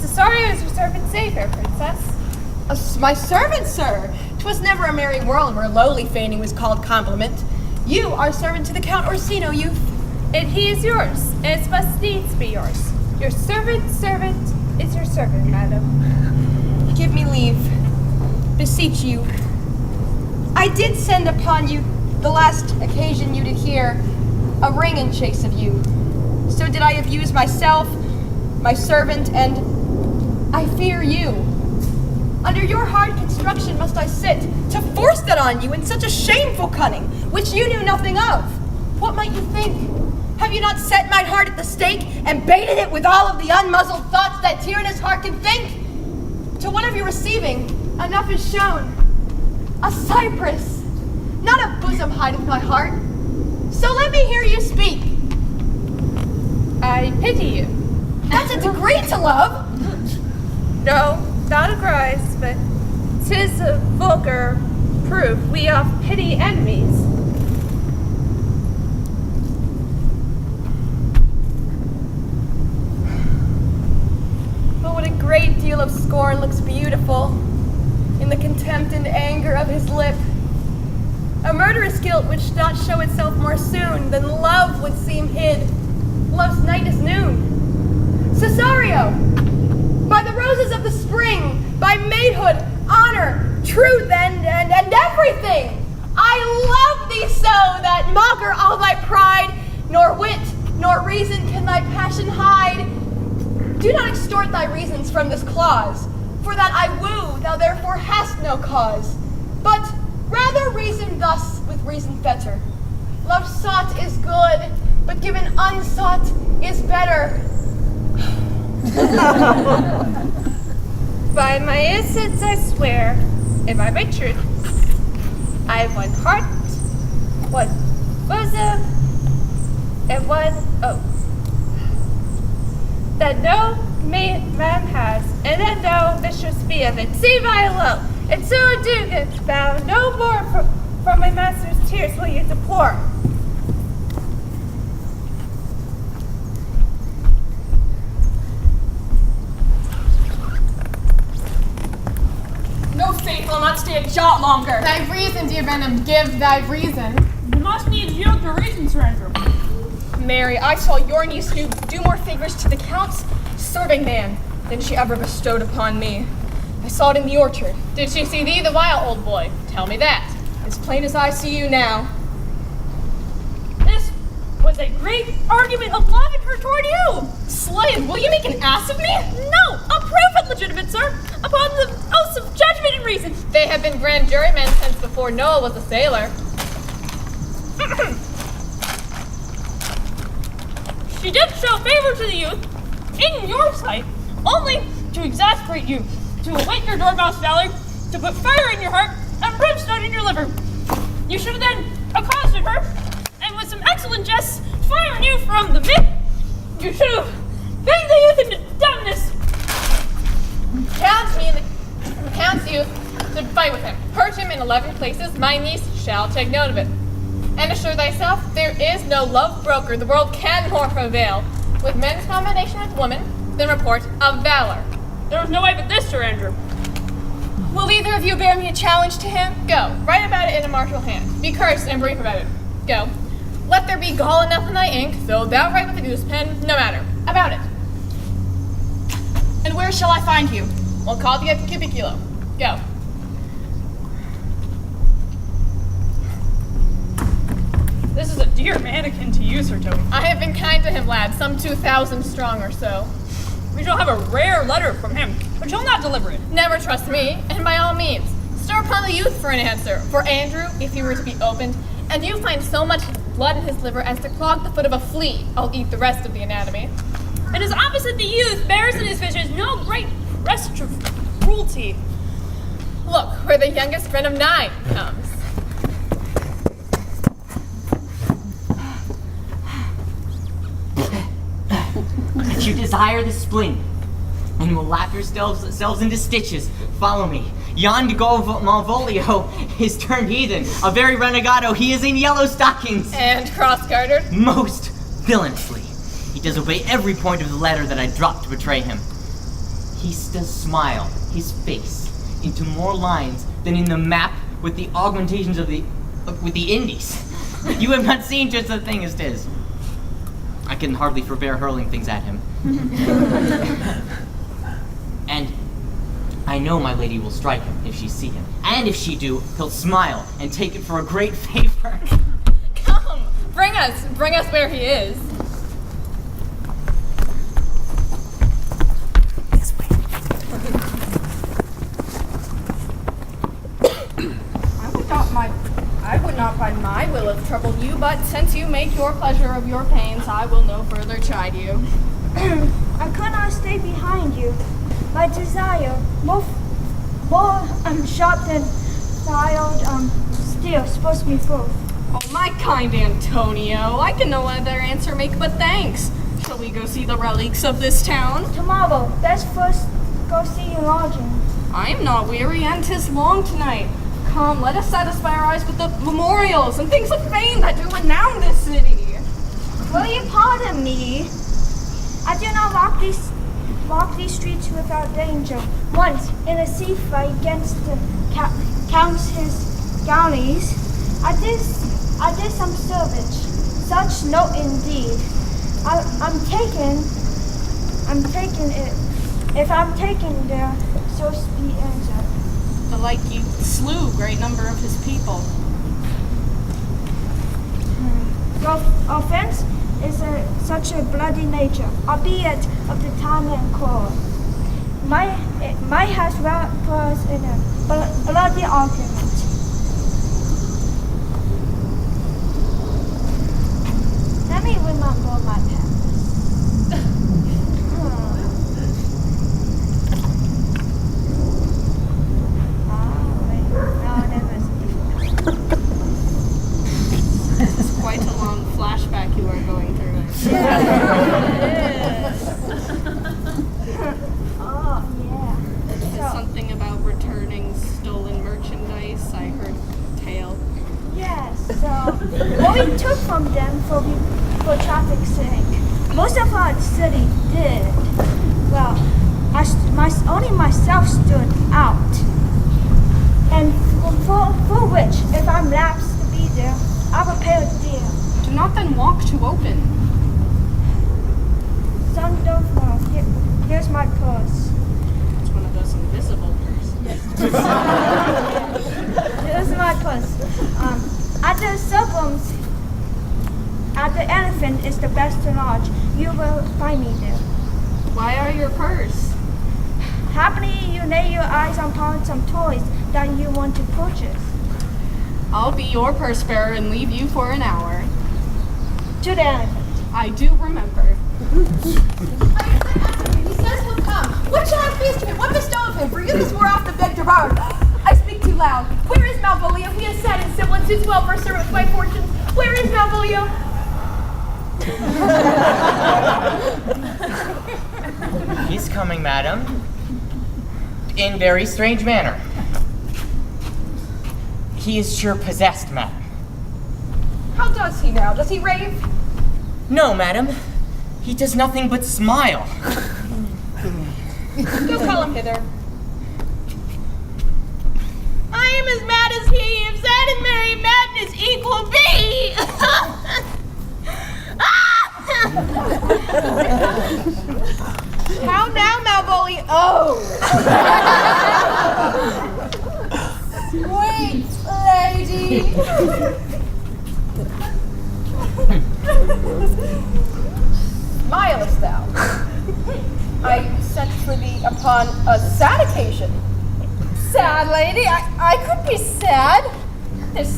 Cesario is your servant safe, fair princess. My servant, sir. 'Twas never a merry world where lowly feigning was called compliment. You are servant to the Count Orsino, youth. And he is yours, as must needs be yours. Your servant's servant is your servant, madam. Give me leave. Beseech you. I did send upon you the last occasion you did hear a ring in chase of you. So did I abuse myself, my servant, and I fear you. Under your hard construction must I sit to force that on you in such a shameful cunning, which you knew nothing of. What might you think? Have you not set my heart at the stake and baited it with all of the unmuzzled thoughts that tyrannous heart can think? To one of you receiving, enough is shown. A cypress, not a bosom hideth my heart. So let me hear you speak. I pity you. That's a degree to love. No, not a grace, but 'tis a vulgar proof we oft pity enemies. But what a great deal of scorn looks beautiful in the contempt and anger of his lip. A murderous guilt which doth show itself more soon than love would seem hid. Love's night is noon. Cesario, by the roses of the spring, by maidhood, honor, truth, and everything. I love thee so that maugre all thy pride, nor wit, nor reason can thy passion hide. Do not extort thy reasons from this clause, for that I woo, thou therefore hast no cause. But rather reason thus with reason fetter. Love sought is good, but given unsought is better. By my innocence I swear, and by my truth, I have one heart, one bosom, and one oath. That no man has, and that no mistress be of it. See my alone, and so do get bound no more from my master's tears will you deplore. No faith will not stay a jot longer. Thy reason, dear Venom, give thy reason. You must needs yield your reason, Sir Andrew. Mary, I saw your niece do more favors to the Count's serving man than she ever bestowed upon me. I saw it in the orchard. Did she see thee the while, old boy? Tell me that. As plain as I see you now. This was a great argument of love in her toward you. Slave, will you make an ass of me? No, a proof it legitimate, sir, upon the oaths of judgment and reason. They have been grand jurymen since before Noah was a sailor. She did show favor to the youth, in your sight, only to exasperate you, to await your dormouse valor, to put fire in your heart and brimstone in your liver. You should have then accosted her, and with some excellent jests, firing you from the myth, you should have begged the youth into dumbness. Count's youth should fight with him. Perch him in 11 places, my niece shall take note of it. And assure thyself, there is no love broker the world can more prevail with men's combination with woman than report of valor. There was no way but this, Sir Andrew. Will either of you bear me a challenge to him? Go, write about it in a martial hand. Be cursed and brief about it. Go. Let there be gall enough in thy ink, though thou write with a goose pen, no matter. About it. And where shall I find you? We'll call thee at the cubiculo. Go. This is a dear mannequin to you, Sir Toby. I have been kind to him, lad, some 2,000 strong or so. We shall have a rare letter from him, but you'll not deliver it. Never trust me, and by all means, stir upon the youth for an answer. For Andrew, if he were to be opened, and you find so much blood in his liver as to clog the foot of a flea, I'll eat the rest of the anatomy. And as opposite the youth bears in his visions no great rest of cruelty. Look, where the youngest friend of 9 comes. If you desire the spleen, and will laugh yourselves into stitches, follow me. Yon Malvolio is turned heathen, a very renegado. He is in yellow stockings. And cross-gartered? Most villainously. He does obey every point of the letter that I dropped to betray him. He does smile his face into more lines than in the map with the augmentations of with the Indies. You have not seen just the thing as 'tis. I can hardly forbear hurling things at him. And I know my lady will strike him if she see him. And if she do, he'll smile and take it for a great favor. Come, bring us where he is. This way. I would not by my will have troubled you, but since you make your pleasure of your pains, I will no further chide you. I could not stay behind you. My desire, more sharp than filed steel, supposed to be both. Oh, my kind Antonio, I can no other answer make but thanks. Shall we go see the relics of this town? Tomorrow, let's first go see your lodging. I am not weary, and 'tis long tonight. Come, let us satisfy our eyes with the memorials and things of fame that do renown this city. Will you pardon me? I do not walk these streets without danger. Once, in a sea fight against the Count's his gownies, I did some service. Such no indeed. I'm taking it if I'm taking their so speed answer. Belike you slew great number of his people. Your offense is such a bloody nature, albeit of the time and core. My has wrapped us in a bloody argument. Let me remember my past. It's quite a long flashback you are going through. Oh, yeah. It's something about returning stolen merchandise. I heard a tale. Yes, so what we took from them for traffic's sake, most of our city did. Well, only myself stood out. And for which, if I'm lapsed to be there, I will pay a deal. Do not then walk to open. Son of here's my purse. It's one of those invisible purses. Here's my purse. At the suburbs, at the elephant is the best to lodge. You will find me there. Why are your purse? Happily, you lay your eyes upon some toys that you want to purchase. I'll be your purse bearer and leave you for an hour. To the elephant. I do remember. He says he'll come. What shall I feast him? What bestow of him? For you this more oft have begged devoured. I speak too loud. Where is Malvolio? He has sat in semblance to 12 for servant with my fortunes. Where is Malvolio? He's coming, madam. In very strange manner. He is sure possessed, madam. How does he now? Does he rave? No, madam. He does nothing but smile. Go call him hither. I am as mad as he, if sad and merry madness equal be! How now, Malvolio? Oh! Sweet lady! Smilest thou? I sent for thee upon a sad occasion. Sad lady? I could be sad. This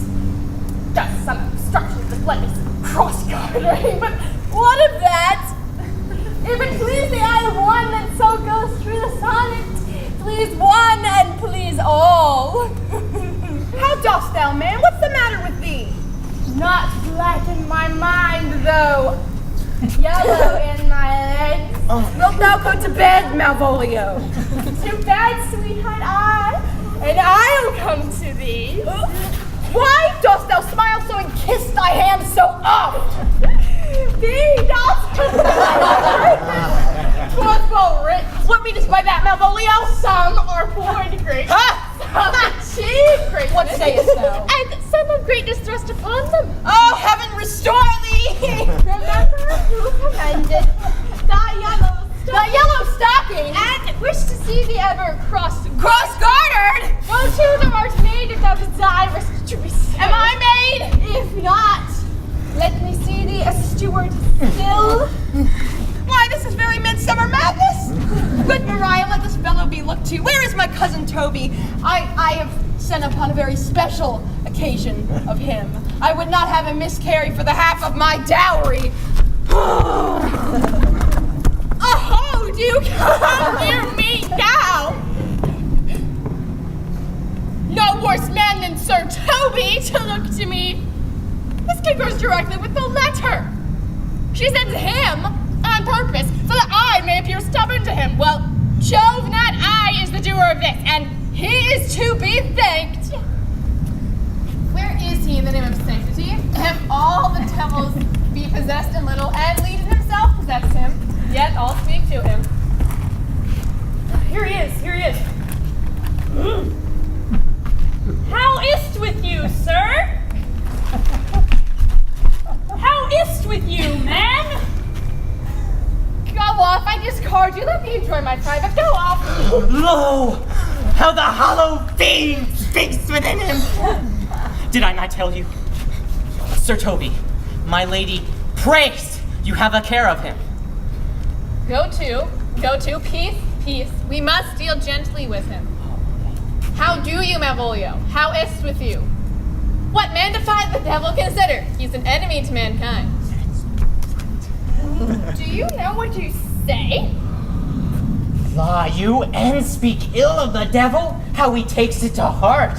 does some obstruction to let me cross-gartering, but what of that? If it please the eye of one, then so goes through the sonnet. Please one and please all. How dost thou, man? What's the matter with thee? Not flat in my mind, though. Yellow in my legs. Wilt thou go to bed, Malvolio? To bed, sweetheart, and I'll come to thee. Why dost thou smile so and kiss thy hand so oft? Thee dost Twas well written. What meanest by that, Malvolio? Some are poor and great. Some achieve greatness. What sayest thou? And some of greatness thrust upon them. Oh, heaven restore thee! Remember who commended thy yellow stocking, and wish to see thee ever cross-gartered. Go to thou art made if thou desirest to be so. Am I made? If not, let me see thee a steward still. Why, this is very midsummer madness. Good Maria, let this fellow be looked to. Where is my cousin Toby? I have sent upon a very special occasion of him. I would not have him miscarry for the half of my dowry. Oh, do you come near me now? No worse man than Sir Toby to look to me. This concurs directly with the letter. She sends him on purpose so that I may appear stubborn to him. Well, Jove, not I, is the doer of this, and he is to be thanked. Where is he in the name of sanctity? If all the devils be possessed in little, and Legion himself possess him, yet I'll speak to him. Here he is, here he is. How is't with you, sir? How is't with you, man? Go off, I just record you. Let me enjoy my private. Go off. Lo! How the hollow fiend speaks within him! Did I not tell you? Sir Toby, my lady prays you have a care of him. Go to. Peace. We must deal gently with him. How do you, Malvolio? How is't with you? What man defied the devil consider? He's an enemy to mankind. Do you know what you say? Lie you and speak ill of the devil? How he takes it to heart.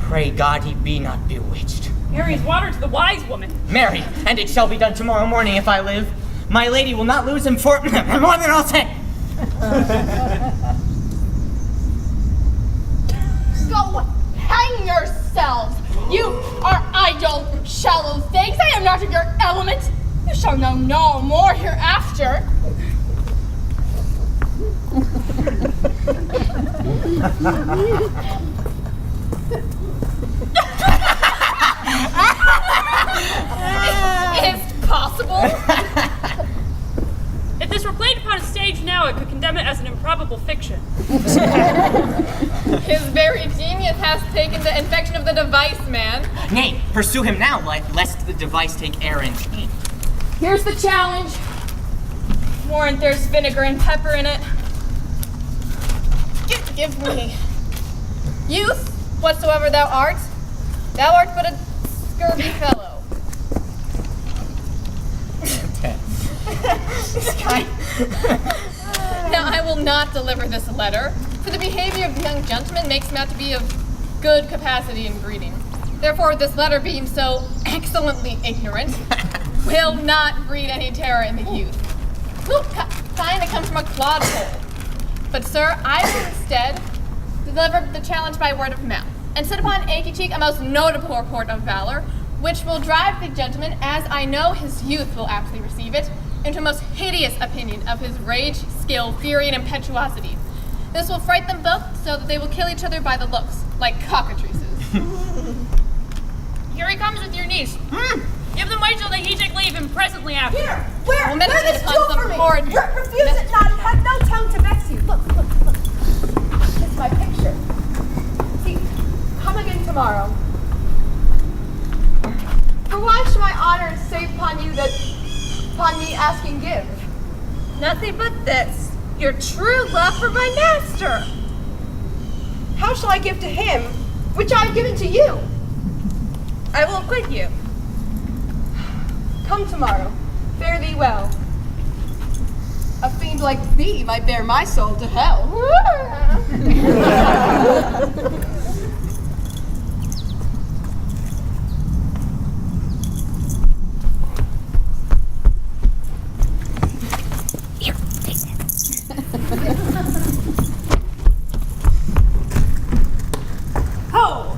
Pray God he be not bewitched. Mary's water to the wise woman. Marry, and it shall be done tomorrow morning if I live. My lady will not lose him for more than I'll say. Go hang yourselves! You are idle, shallow things. I am not of your element. You shall know no more hereafter. Is possible? If this were played upon a stage now, I could condemn it as an improbable fiction. His very genius has taken the infection of the device, man. Nay, pursue him now, lest the device take air and change. Here's the challenge. Warrant there's vinegar and pepper in it. Give me. Youth, whatsoever thou art but a scurvy fellow. This guy. Now I will not deliver this letter, for the behavior of the young gentleman makes him out to be of good capacity in breeding. Therefore, this letter being so excellently ignorant, will not breed any terror in the youth. Will find it comes from a clodhole. But sir, I will instead deliver the challenge by word of mouth, and set upon Achy Cheek a most notable report of valor, which will drive the gentleman, as I know his youth will aptly receive it, into a most hideous opinion of his rage, skill, fury, and impetuosity. This will fright them both so that they will kill each other by the looks, like cockatrices. Here he comes with your niece. Give them wait till he take leave and presently after. Here! Where? Well, Where meditate this upon tool some for me? horrid- Refuse it not and have no tongue to vex you. Look. It's my picture. See, come again tomorrow. For why should my honor save upon you that upon me asking give? Nothing but this, your true love for my master. How shall I give to him which I have given to you? I will acquit you. Come tomorrow. Fare thee well. A fiend like thee might bear my soul to hell. Ho!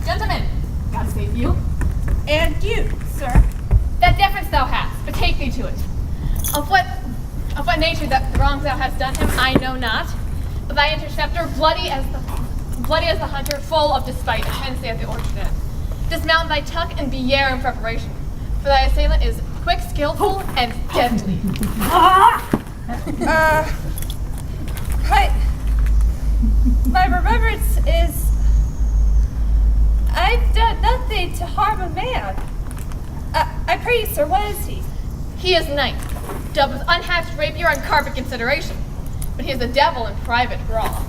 Gentlemen, God save you. And you, sir. That deference thou hast, betake thee to it. Of what nature that the wrongs thou hast done him, I know not. But thy interceptor, bloody as the hunter, full of despite, attends thee at the orchard end. Dismount thy tuck and be yare in preparation, for thy assailant is quick, skillful, and deadly. My remembrance is I've done nothing to harm a man. I pray you, sir, what is he? He is knight, dubbed with unhatched rapier on carpet consideration, but he is a devil in private brawl.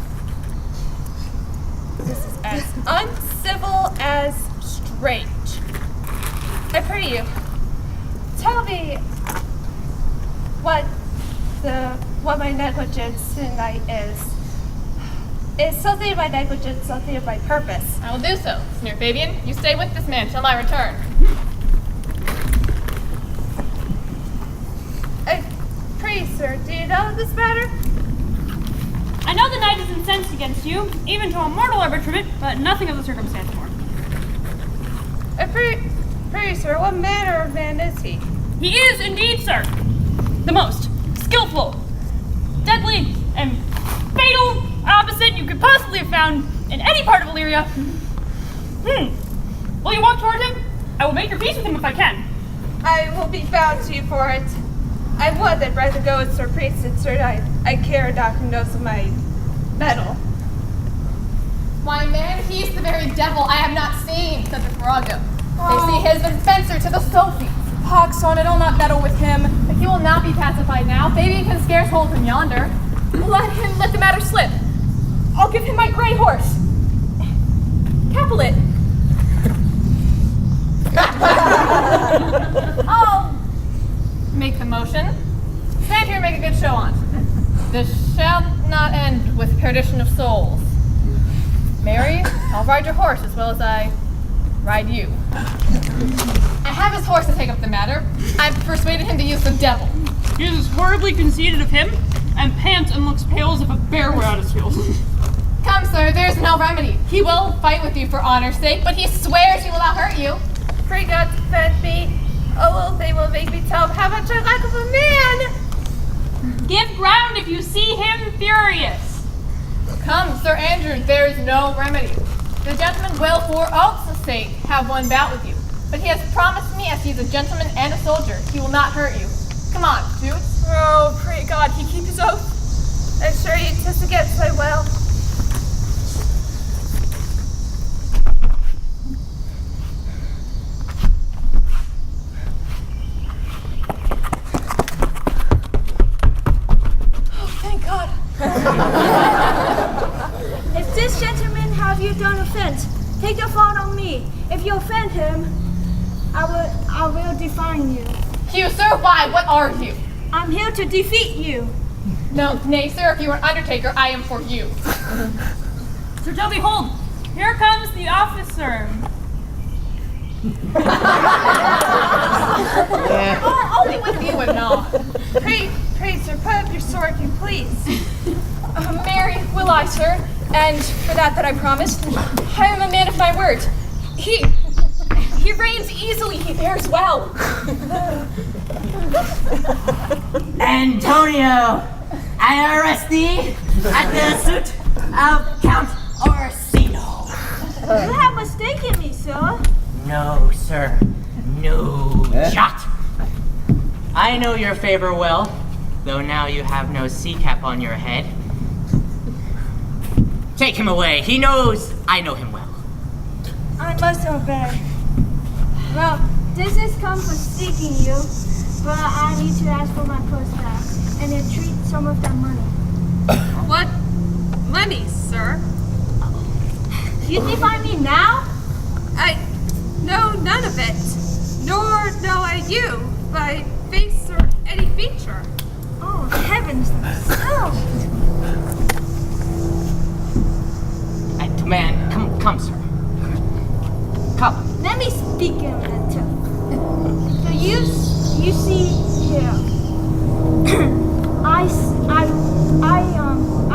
This is as uncivil as strange. I pray you, tell me what my negligence tonight is. Is something of my negligence something of my purpose? I will do so, Sneer Fabian. You stay with this man till my return. I pray, sir, do you know this matter? I know the knight is incensed against you, even to a mortal arbitrament, but nothing of the circumstance more. I pray, sir, what manner of man is he? He is indeed, sir, the most skillful, deadly, and fatal opposite you could possibly have found in any part of Illyria. Will you walk toward him? I will make your peace with him if I can. I will be bound to you for it. I would that rather go with Sir Priest and Sir I care not who knows of my metal. Why, man, he's the very devil I have not seen, said the Farago. They say he has been fencer to the Sophie. Pox on it, I'll not meddle with him. But he will not be pacified now. Fabian can scarce hold him yonder. Let the matter slip. I'll give him my gray horse. Capulet. I'll make the motion. Stand here and make a good show on. This shall not end with perdition of souls. Mary, I'll ride your horse as well as I ride you. I have his horse to take up the matter. I've persuaded him to use the devil. He is horribly conceited of him, and pants and looks pale as if a bear were at his heels. Come, sir, there's no remedy. He will fight with you for honor's sake, but he swears he will not hurt you. Pray God defend me. Oh, they will make me tell him how much I lack of a man. Give ground if you see him furious. Come, Sir Andrew, there is no remedy. The gentleman will, for oath's sake, have one bout with you. But he has promised me, as he is a gentleman and a soldier, he will not hurt you. Come on, Toots. Oh, pray God he keep his oath. I'm sure he insists against my will. If this gentleman have you done offense, take the fault on me. If you offend him, I will define you. You, sir, why? What are you? I'm here to defeat you. No, nay, sir, if you are an undertaker, I am for you. Sir Joe, behold, here comes the officer. I'll be with you if not. Pray, sir, put up your sword, if you please. Mary, will I, sir? And for that I promised, I am a man of my word. He reigns easily, he bears well. Antonio, I arrest thee at the suit of Count Orsino. You have mistaken me, sir. No, sir. No jot. I know your favor well, though now you have no sea cap on your head. Take him away. He knows I know him well. I must obey. Well, this is come for seeking you, but I need to ask for my purse back and entreat some of that money. What money, sir? You define me now? I know none of it, nor know I you by face or any feature. Oh, heavens themselves! I demand, come, sir. Come. Let me speak in that tone. So you see here, I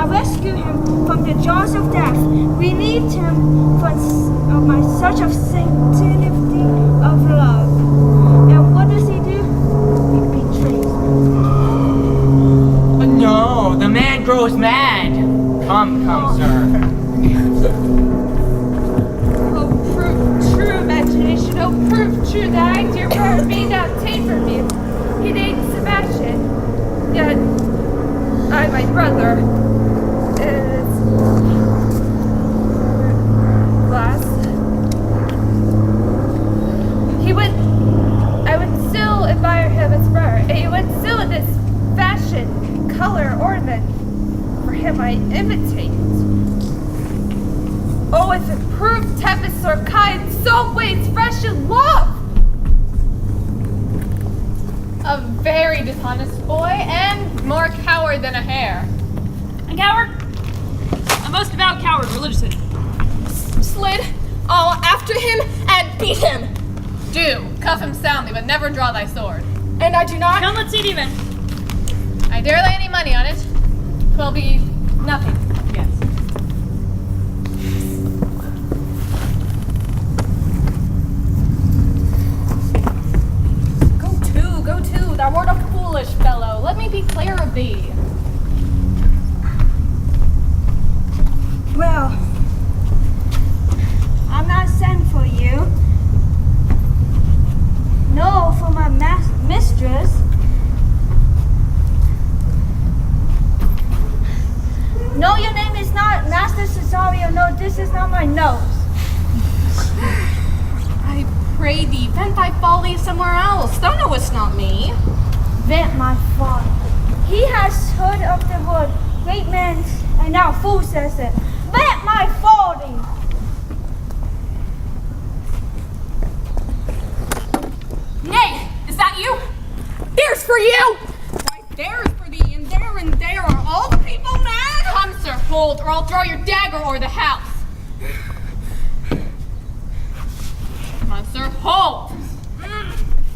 rescued him from the jaws of death, relieved him from my such of sanctity of love. And what does he do? He betrays me. No, the man grows mad. Come, sir. Oh, prove true imagination, oh, prove true that I, dear brother, be not ta'en from me. He named Sebastian, yet I, my brother, is last. I would still admire him as brother. He would still in this fashion, color, ornament. For him I imitate. Oh, if it proved tempest or kind, so waits fresh in love. A very dishonest boy, and more coward than a hare. A coward? A most devout coward, religiously. Slid, all after him and beat him. Do, cuff him soundly, but never draw thy sword. And I do not. Don't let's see it even. I dare lay any money on it. 'Twill be nothing, yes. Go to, thou art a foolish fellow. Let me be clear of thee. Well, I'm not sent for you. No, for my mistress. No, your name is not Master Cesario. No, this is not my nose. I pray thee, vent thy folly somewhere else. Thou knowest not me. Vent my father. He has heard of the word, great man, and now fool says it. Vent my folly. Nay, is that you? There's for you! Why, there's for thee, and there are all the people mad? Come, sir, hold, or I'll throw your dagger o'er the house. Come on, sir, hold!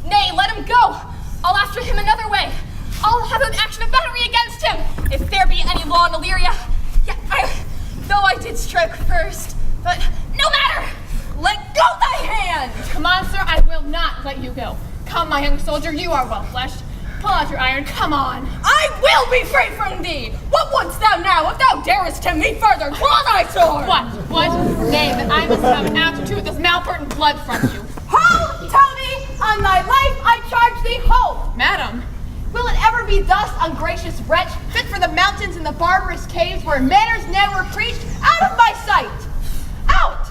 Nay, let him go! I'll after him another way. I'll have an action of battery against him, if there be any law in Illyria. Yeah, though I did strike first, but no matter! Let go thy hand! Come on, sir, I will not let you go. Come, my young soldier, you are well fleshed. Pull out your iron, come on. I will be free from thee! What wouldst thou now, if thou darest tempt me further? Draw thy sword! What? Nay, that I must have an after with this malpert blood from you. Hold, Tony! On thy life I charge thee, hold! Madam, Will it ever be thus, ungracious wretch, fit for the mountains and the barbarous caves where manners never preached? Out of my sight! Out!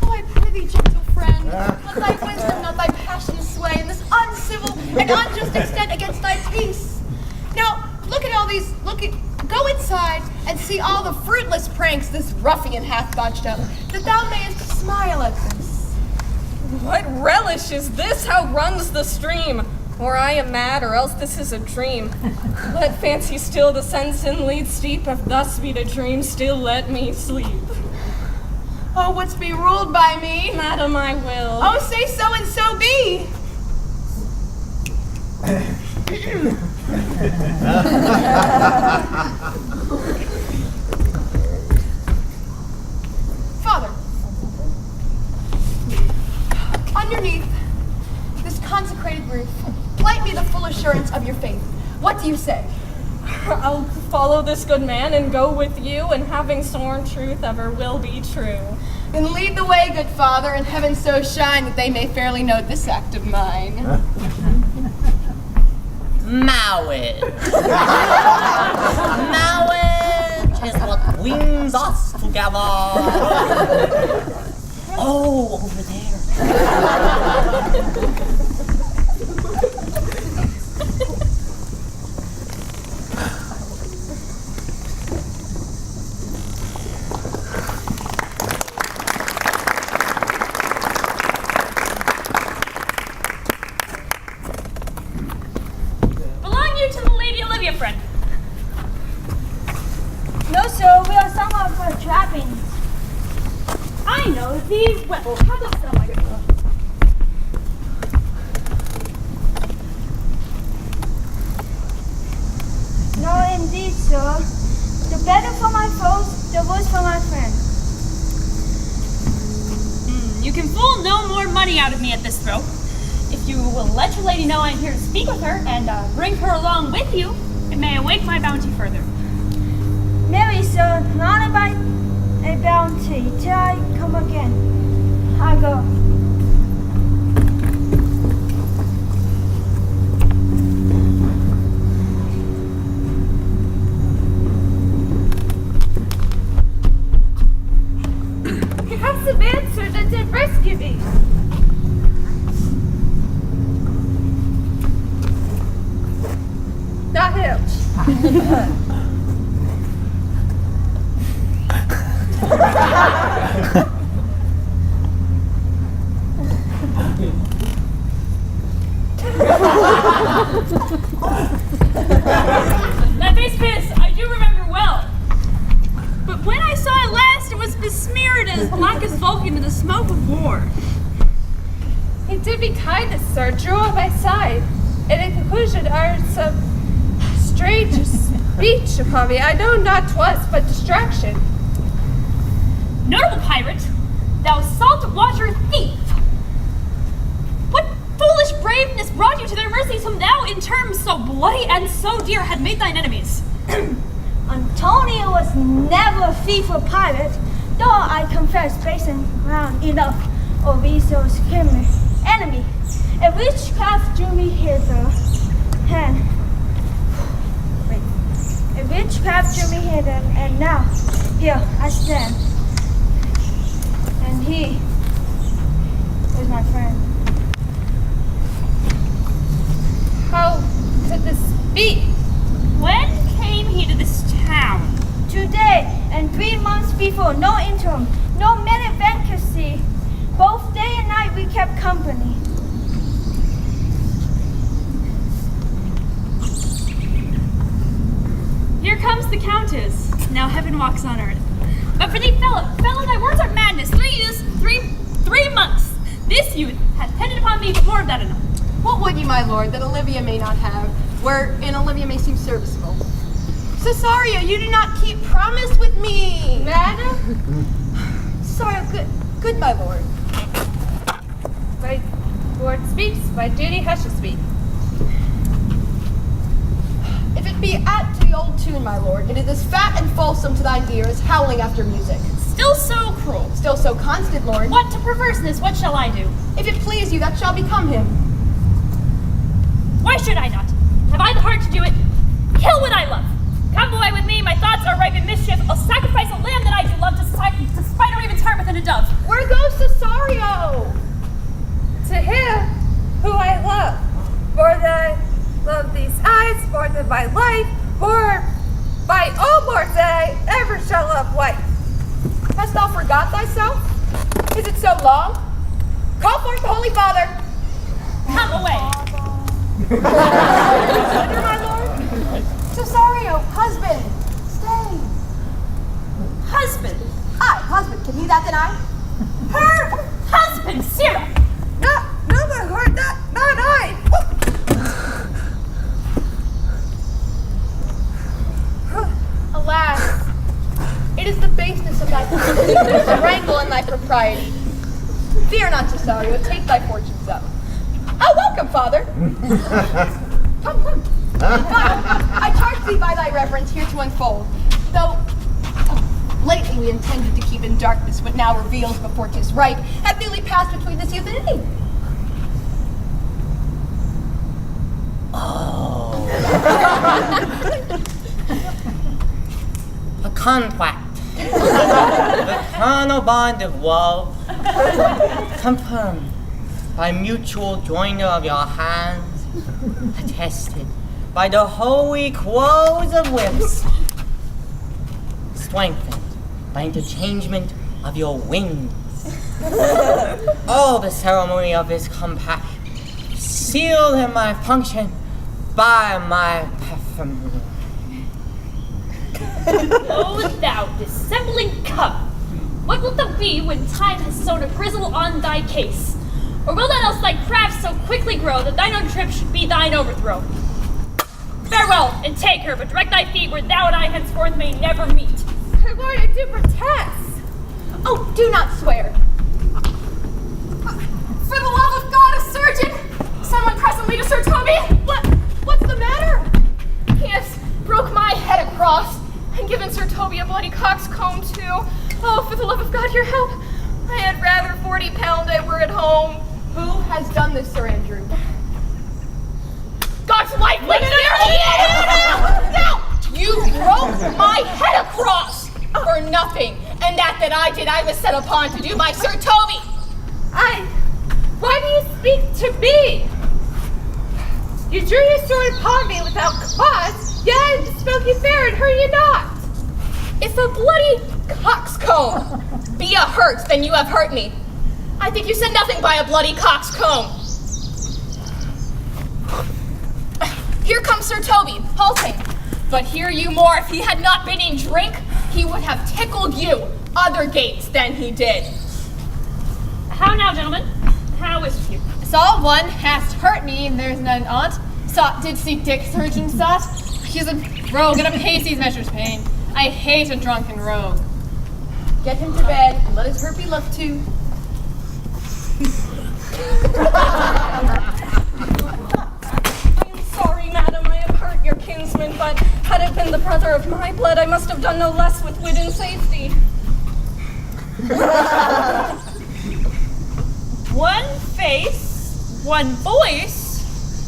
So I pray thee, gentle friend, let thy wisdom, not thy passion sway in this uncivil and unjust extent against thy peace. Now, look at all these, go inside and see all the fruitless pranks this ruffian hath botched up, that thou mayest smile at this. What relish is this? How runs the stream? Or I am mad, or else this is a dream. Let fancy still descends and leads steep. If thus be the dream, still let me sleep. Oh, wouldst be ruled by me? Madam, I will. Oh, say so and so be. Father, underneath this consecrated roof, plight me the full assurance of your faith. What do you say? I'll follow this good man and go with you, and having sworn truth ever will be true. Then lead the way, good father, and heaven so shine that they may fairly note this act of mine. Marriage. Marriage is what brings us together. Oh, over there. Belong you to the Lady Olivia, friend? No, sir, we are some of her trappings. I know these well. How dost thou like it? No, indeed, sir. The better for my foes, the worse for my friends. You can fool no more money out of me at this throw. If you will let your lady know I'm here to speak with her and bring her along with you, it may awake my bounty further. Marry, sir, not about a bounty till I come again. I go. You have some answer that did rescue me. Not him. That face, Piss, I do remember well. But when I saw it last, it was besmeared as black as Vulcan in the smoke of war. He did me kindness, sir, drew on my side, and in conclusion uttered some strange speech upon me. I know not 'twas, but distraction. Notable pirate, thou salt water thief! What foolish braveness brought you to their mercies whom thou in terms so bloody and so dear had made thine enemies? Antonio was never a thief or pirate, Though I confess basing ground enough of Esau's enemy, a witchcraft drew me hither, and now here I stand, and he is my friend. How could this be? When came he to this town? Today and 3 months before, no interim, no minute vacancy. Both day and night we kept company. Here comes the Countess. Now heaven walks on earth. But for thee, fellow, thy words are madness. 3 months. This youth hath tended upon me, but more of that enough. What would you, my lord, that Olivia may not have, wherein Olivia may seem serviceable? Cesario, you do not keep promise with me. Madam? Cesario, good, my lord. My lord speaks, my duty has to speak. If it be at to the old tune, my lord, it is as fat and fulsome to thine ear as howling after music. Still so cruel. Still so constant, lord. What to perverseness, what shall I do? If it please you, that shall become him. Why should I not? Have I the heart to do it? Kill what I love. Come away with me, my thoughts are ripe in mischief. I'll sacrifice a lamb that I do love to spite a raven's heart within a dove. Where goes Cesario? To him who I love, more than I love these eyes, more than my life, more by all more than I ever shall love wife. Hast thou forgot thyself? Is it so long? Call forth the Holy Father. Come away. Under my lord? Cesario, husband, stay. Husband. Aye, husband, can he that deny? Her husband, Sirrah. No, my lord, not I. Alas, it is the baseness of thy the wrangle in thy propriety. Fear not, Cesario, take thy fortunes up. Oh, welcome, father. Come. I charge thee by thy reverence here to unfold, though lately we intended to keep in darkness what now reveals before 'tis ripe, have newly passed between this youth and me. Oh. A contract. The carnal bond of love, confirmed by mutual joinder of your hands, attested by the holy close of lips, strengthened by interchangement of your wings. All the ceremony of this compact, sealed in my function by my perfume. O thou dissembling cub! What wilt thou be when time has sewn a grizzle on thy case? Or will not else thy craft so quickly grow that thine own trip should be thine overthrow? Farewell, and take her, but direct thy feet where thou and I henceforth may never meet. My lord, I do protest. Oh, do not swear. For the love of God, a surgeon! Someone presently to Sir Toby! What's the matter? He has broke my head across and given Sir Toby a bloody coxcomb too. Oh, for the love of God, your help! I had rather 40 pound I were at home. Who has done this, Sir Andrew? God's life, there he is! No! You broke my head across for nothing, and that I did, I was set upon to do by Sir Toby. Why do you speak to me? You drew your sword upon me without cause, yet I spoke you fair and hurt you not. If a bloody coxcomb be a hurt, then you have hurt me. I think you said nothing by a bloody coxcomb. Here comes Sir Toby, halting. But hear you more, if he had not been in drink, he would have tickled you other gates than he did. How now, gentlemen? How is it you? Saw one hast hurt me, and there's none on't. Did see Dick surgeon sought. He's a rogue and a pasties measures pain. I hate a drunken rogue. Get him to bed and let his hurt be left to. I am sorry, madam, I have hurt your kinsman, but had it been the brother of my blood, I must have done no less with wit and safety. One face, one voice,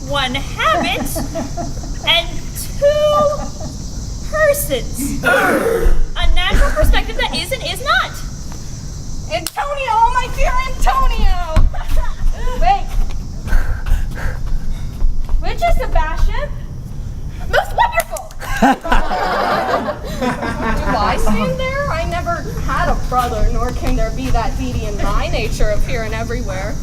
one habit, and two persons. A natural perspective that is and is not. Antonio, oh my dear Antonio! Wait. Which is Sebastian? Most wonderful! Do I stand there? I never had a brother, nor can there be that deity in my nature of here and everywhere.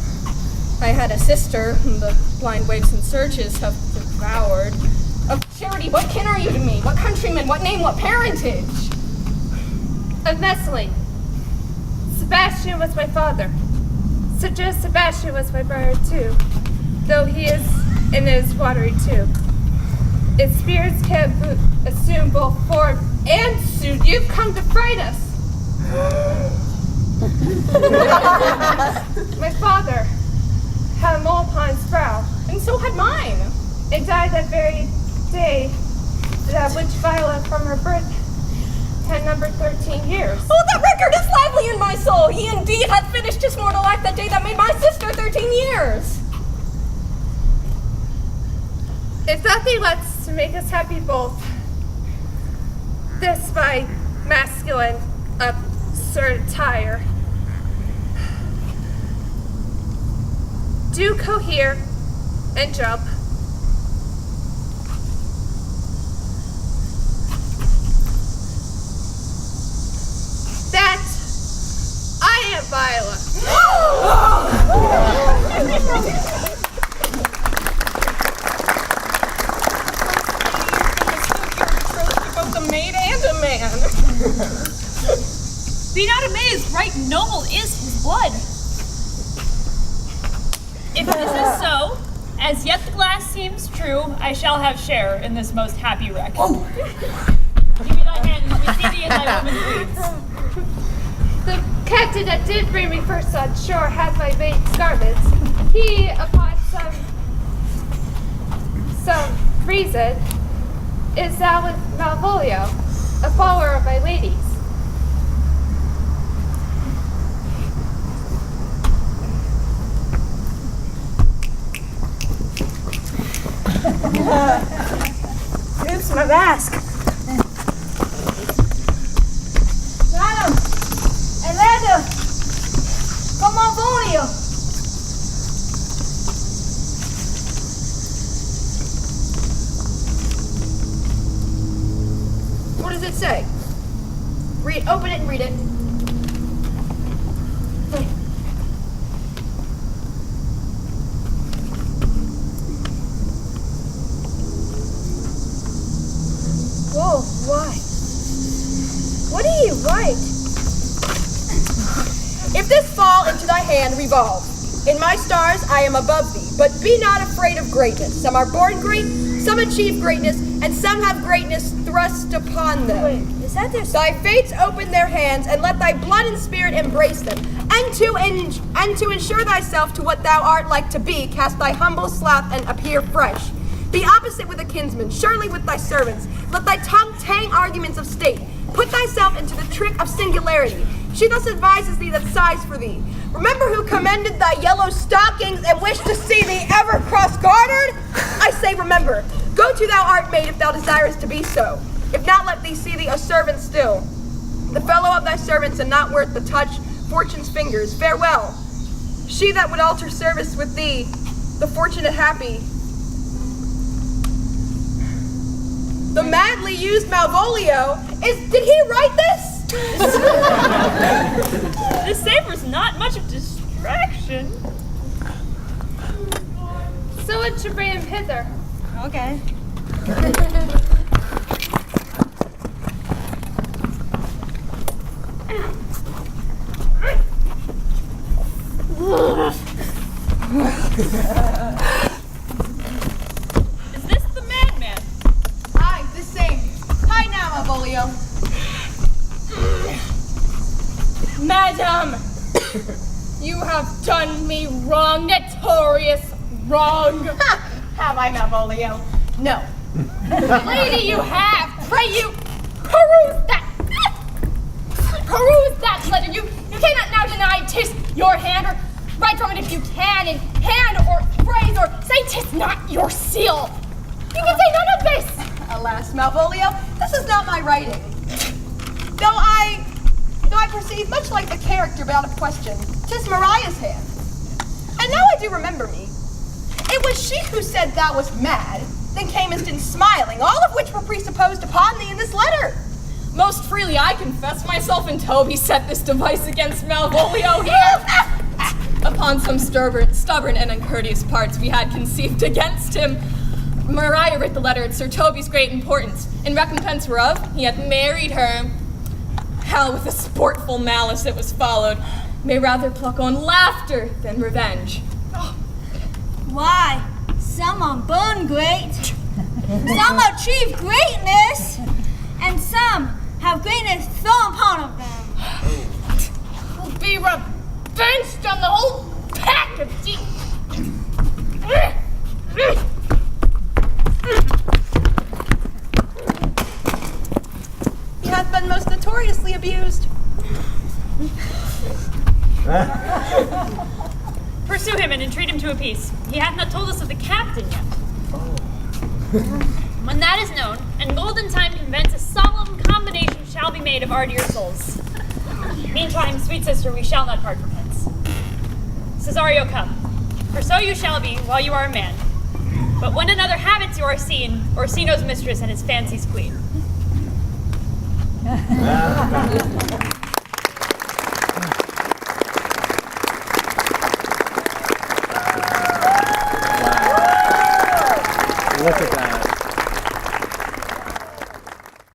I had a sister whom the blind waves and surges have devoured. Of charity, what kin are you to me? What countryman? What name? What parentage? Of Messling. Sebastian was my father. Such as Sebastian was my brother too, though he is in his watery tube. Its spirits can assume both form and suit. You've come to fright us. My father had a mole upon his brow, And so had mine. and died that very day that which Viola from her birth had numbered 13 years. Oh, that record is lively in my soul. He indeed had finished his mortal life that day that made my sister 13 years. If nothing less to make us happy both, this my masculine absurd attire. Do cohere and jump. That I am Viola. Both a maid and a man. Be not amazed, right noble is his blood. If this is so, as yet the glass seems true, I shall have share in this most happy wreck. Oh. Give me thy hand, and let me see thee in thy woman's weeds. The captain that did bring me first on shore has my maid's garments. He, upon some reason, is now with Malvolio, a follower of my lady's. Oops, my mask. Madam! Elena! Come on, Volio! What does it say? Open it and read it. Whoa, why? What do you write? If this fall into thy hand, revolve. In my stars I am above thee, but be not afraid of greatness. Some are born great, some achieve greatness, and some have greatness thrust upon them. Wait, is that their Thy fates open their hands, and let thy blood and spirit embrace them. And to ensure thyself to what thou art like to be, cast thy humble slough and appear fresh. Be opposite with a kinsman, surely with thy servants. Let thy tongue tang arguments of state. Put thyself into the trick of singularity. She thus advises thee that sighs for thee. Remember who commended thy yellow stockings and wished to see thee ever cross-gartered? I say remember. Go to thou art made if thou desirest to be so. If not, let thee see thee a servant still. The fellow of thy servants and not worth the touch fortune's fingers. Farewell. She that would alter service with thee, the fortunate happy. The madly used Malvolio did he write this? This savors not much of distraction. So it should bring him hither. Okay. Is this the madman? Aye, the same. Hi now, Malvolio. Madam, you have done me wrong, notorious wrong. Have I, Malvolio? No. Lady, you have. Pray you peruse that letter. You cannot now deny 'tis your hand, or write from it if you can, in hand or phrase, or say 'tis not your seal. You can say none of this. Alas, Malvolio, this is not my writing. Though I perceive, much like the character but out of question, 'tis Mariah's hand. And now I do remember me. It was she who said thou wast mad, then camest in smiling, all of which were presupposed upon thee in this letter. Most freely I confess myself and Toby set this device against Malvolio here. Upon some stubborn and uncourteous parts we had conceived against him. Maria writ the letter at Sir Toby's great importance. In recompense whereof, he hath married her. How with a sportful malice it was followed, may rather pluck on laughter than revenge. Why, some are born great, some achieve greatness, and some have greatness thrown upon them. Will be revenged on the whole pack of thieves. He hath been most notoriously abused. Pursue him and entreat him to a peace. He hath not told us of the captain yet. When that is known, and golden time convents, a solemn combination shall be made of our dear souls. Meantime, sweet sister, we shall not part from hence. Cesario, come, for so you shall be while you are a man. But when another habits you are seen, Orsino's mistress and his fancy's queen. Look at that.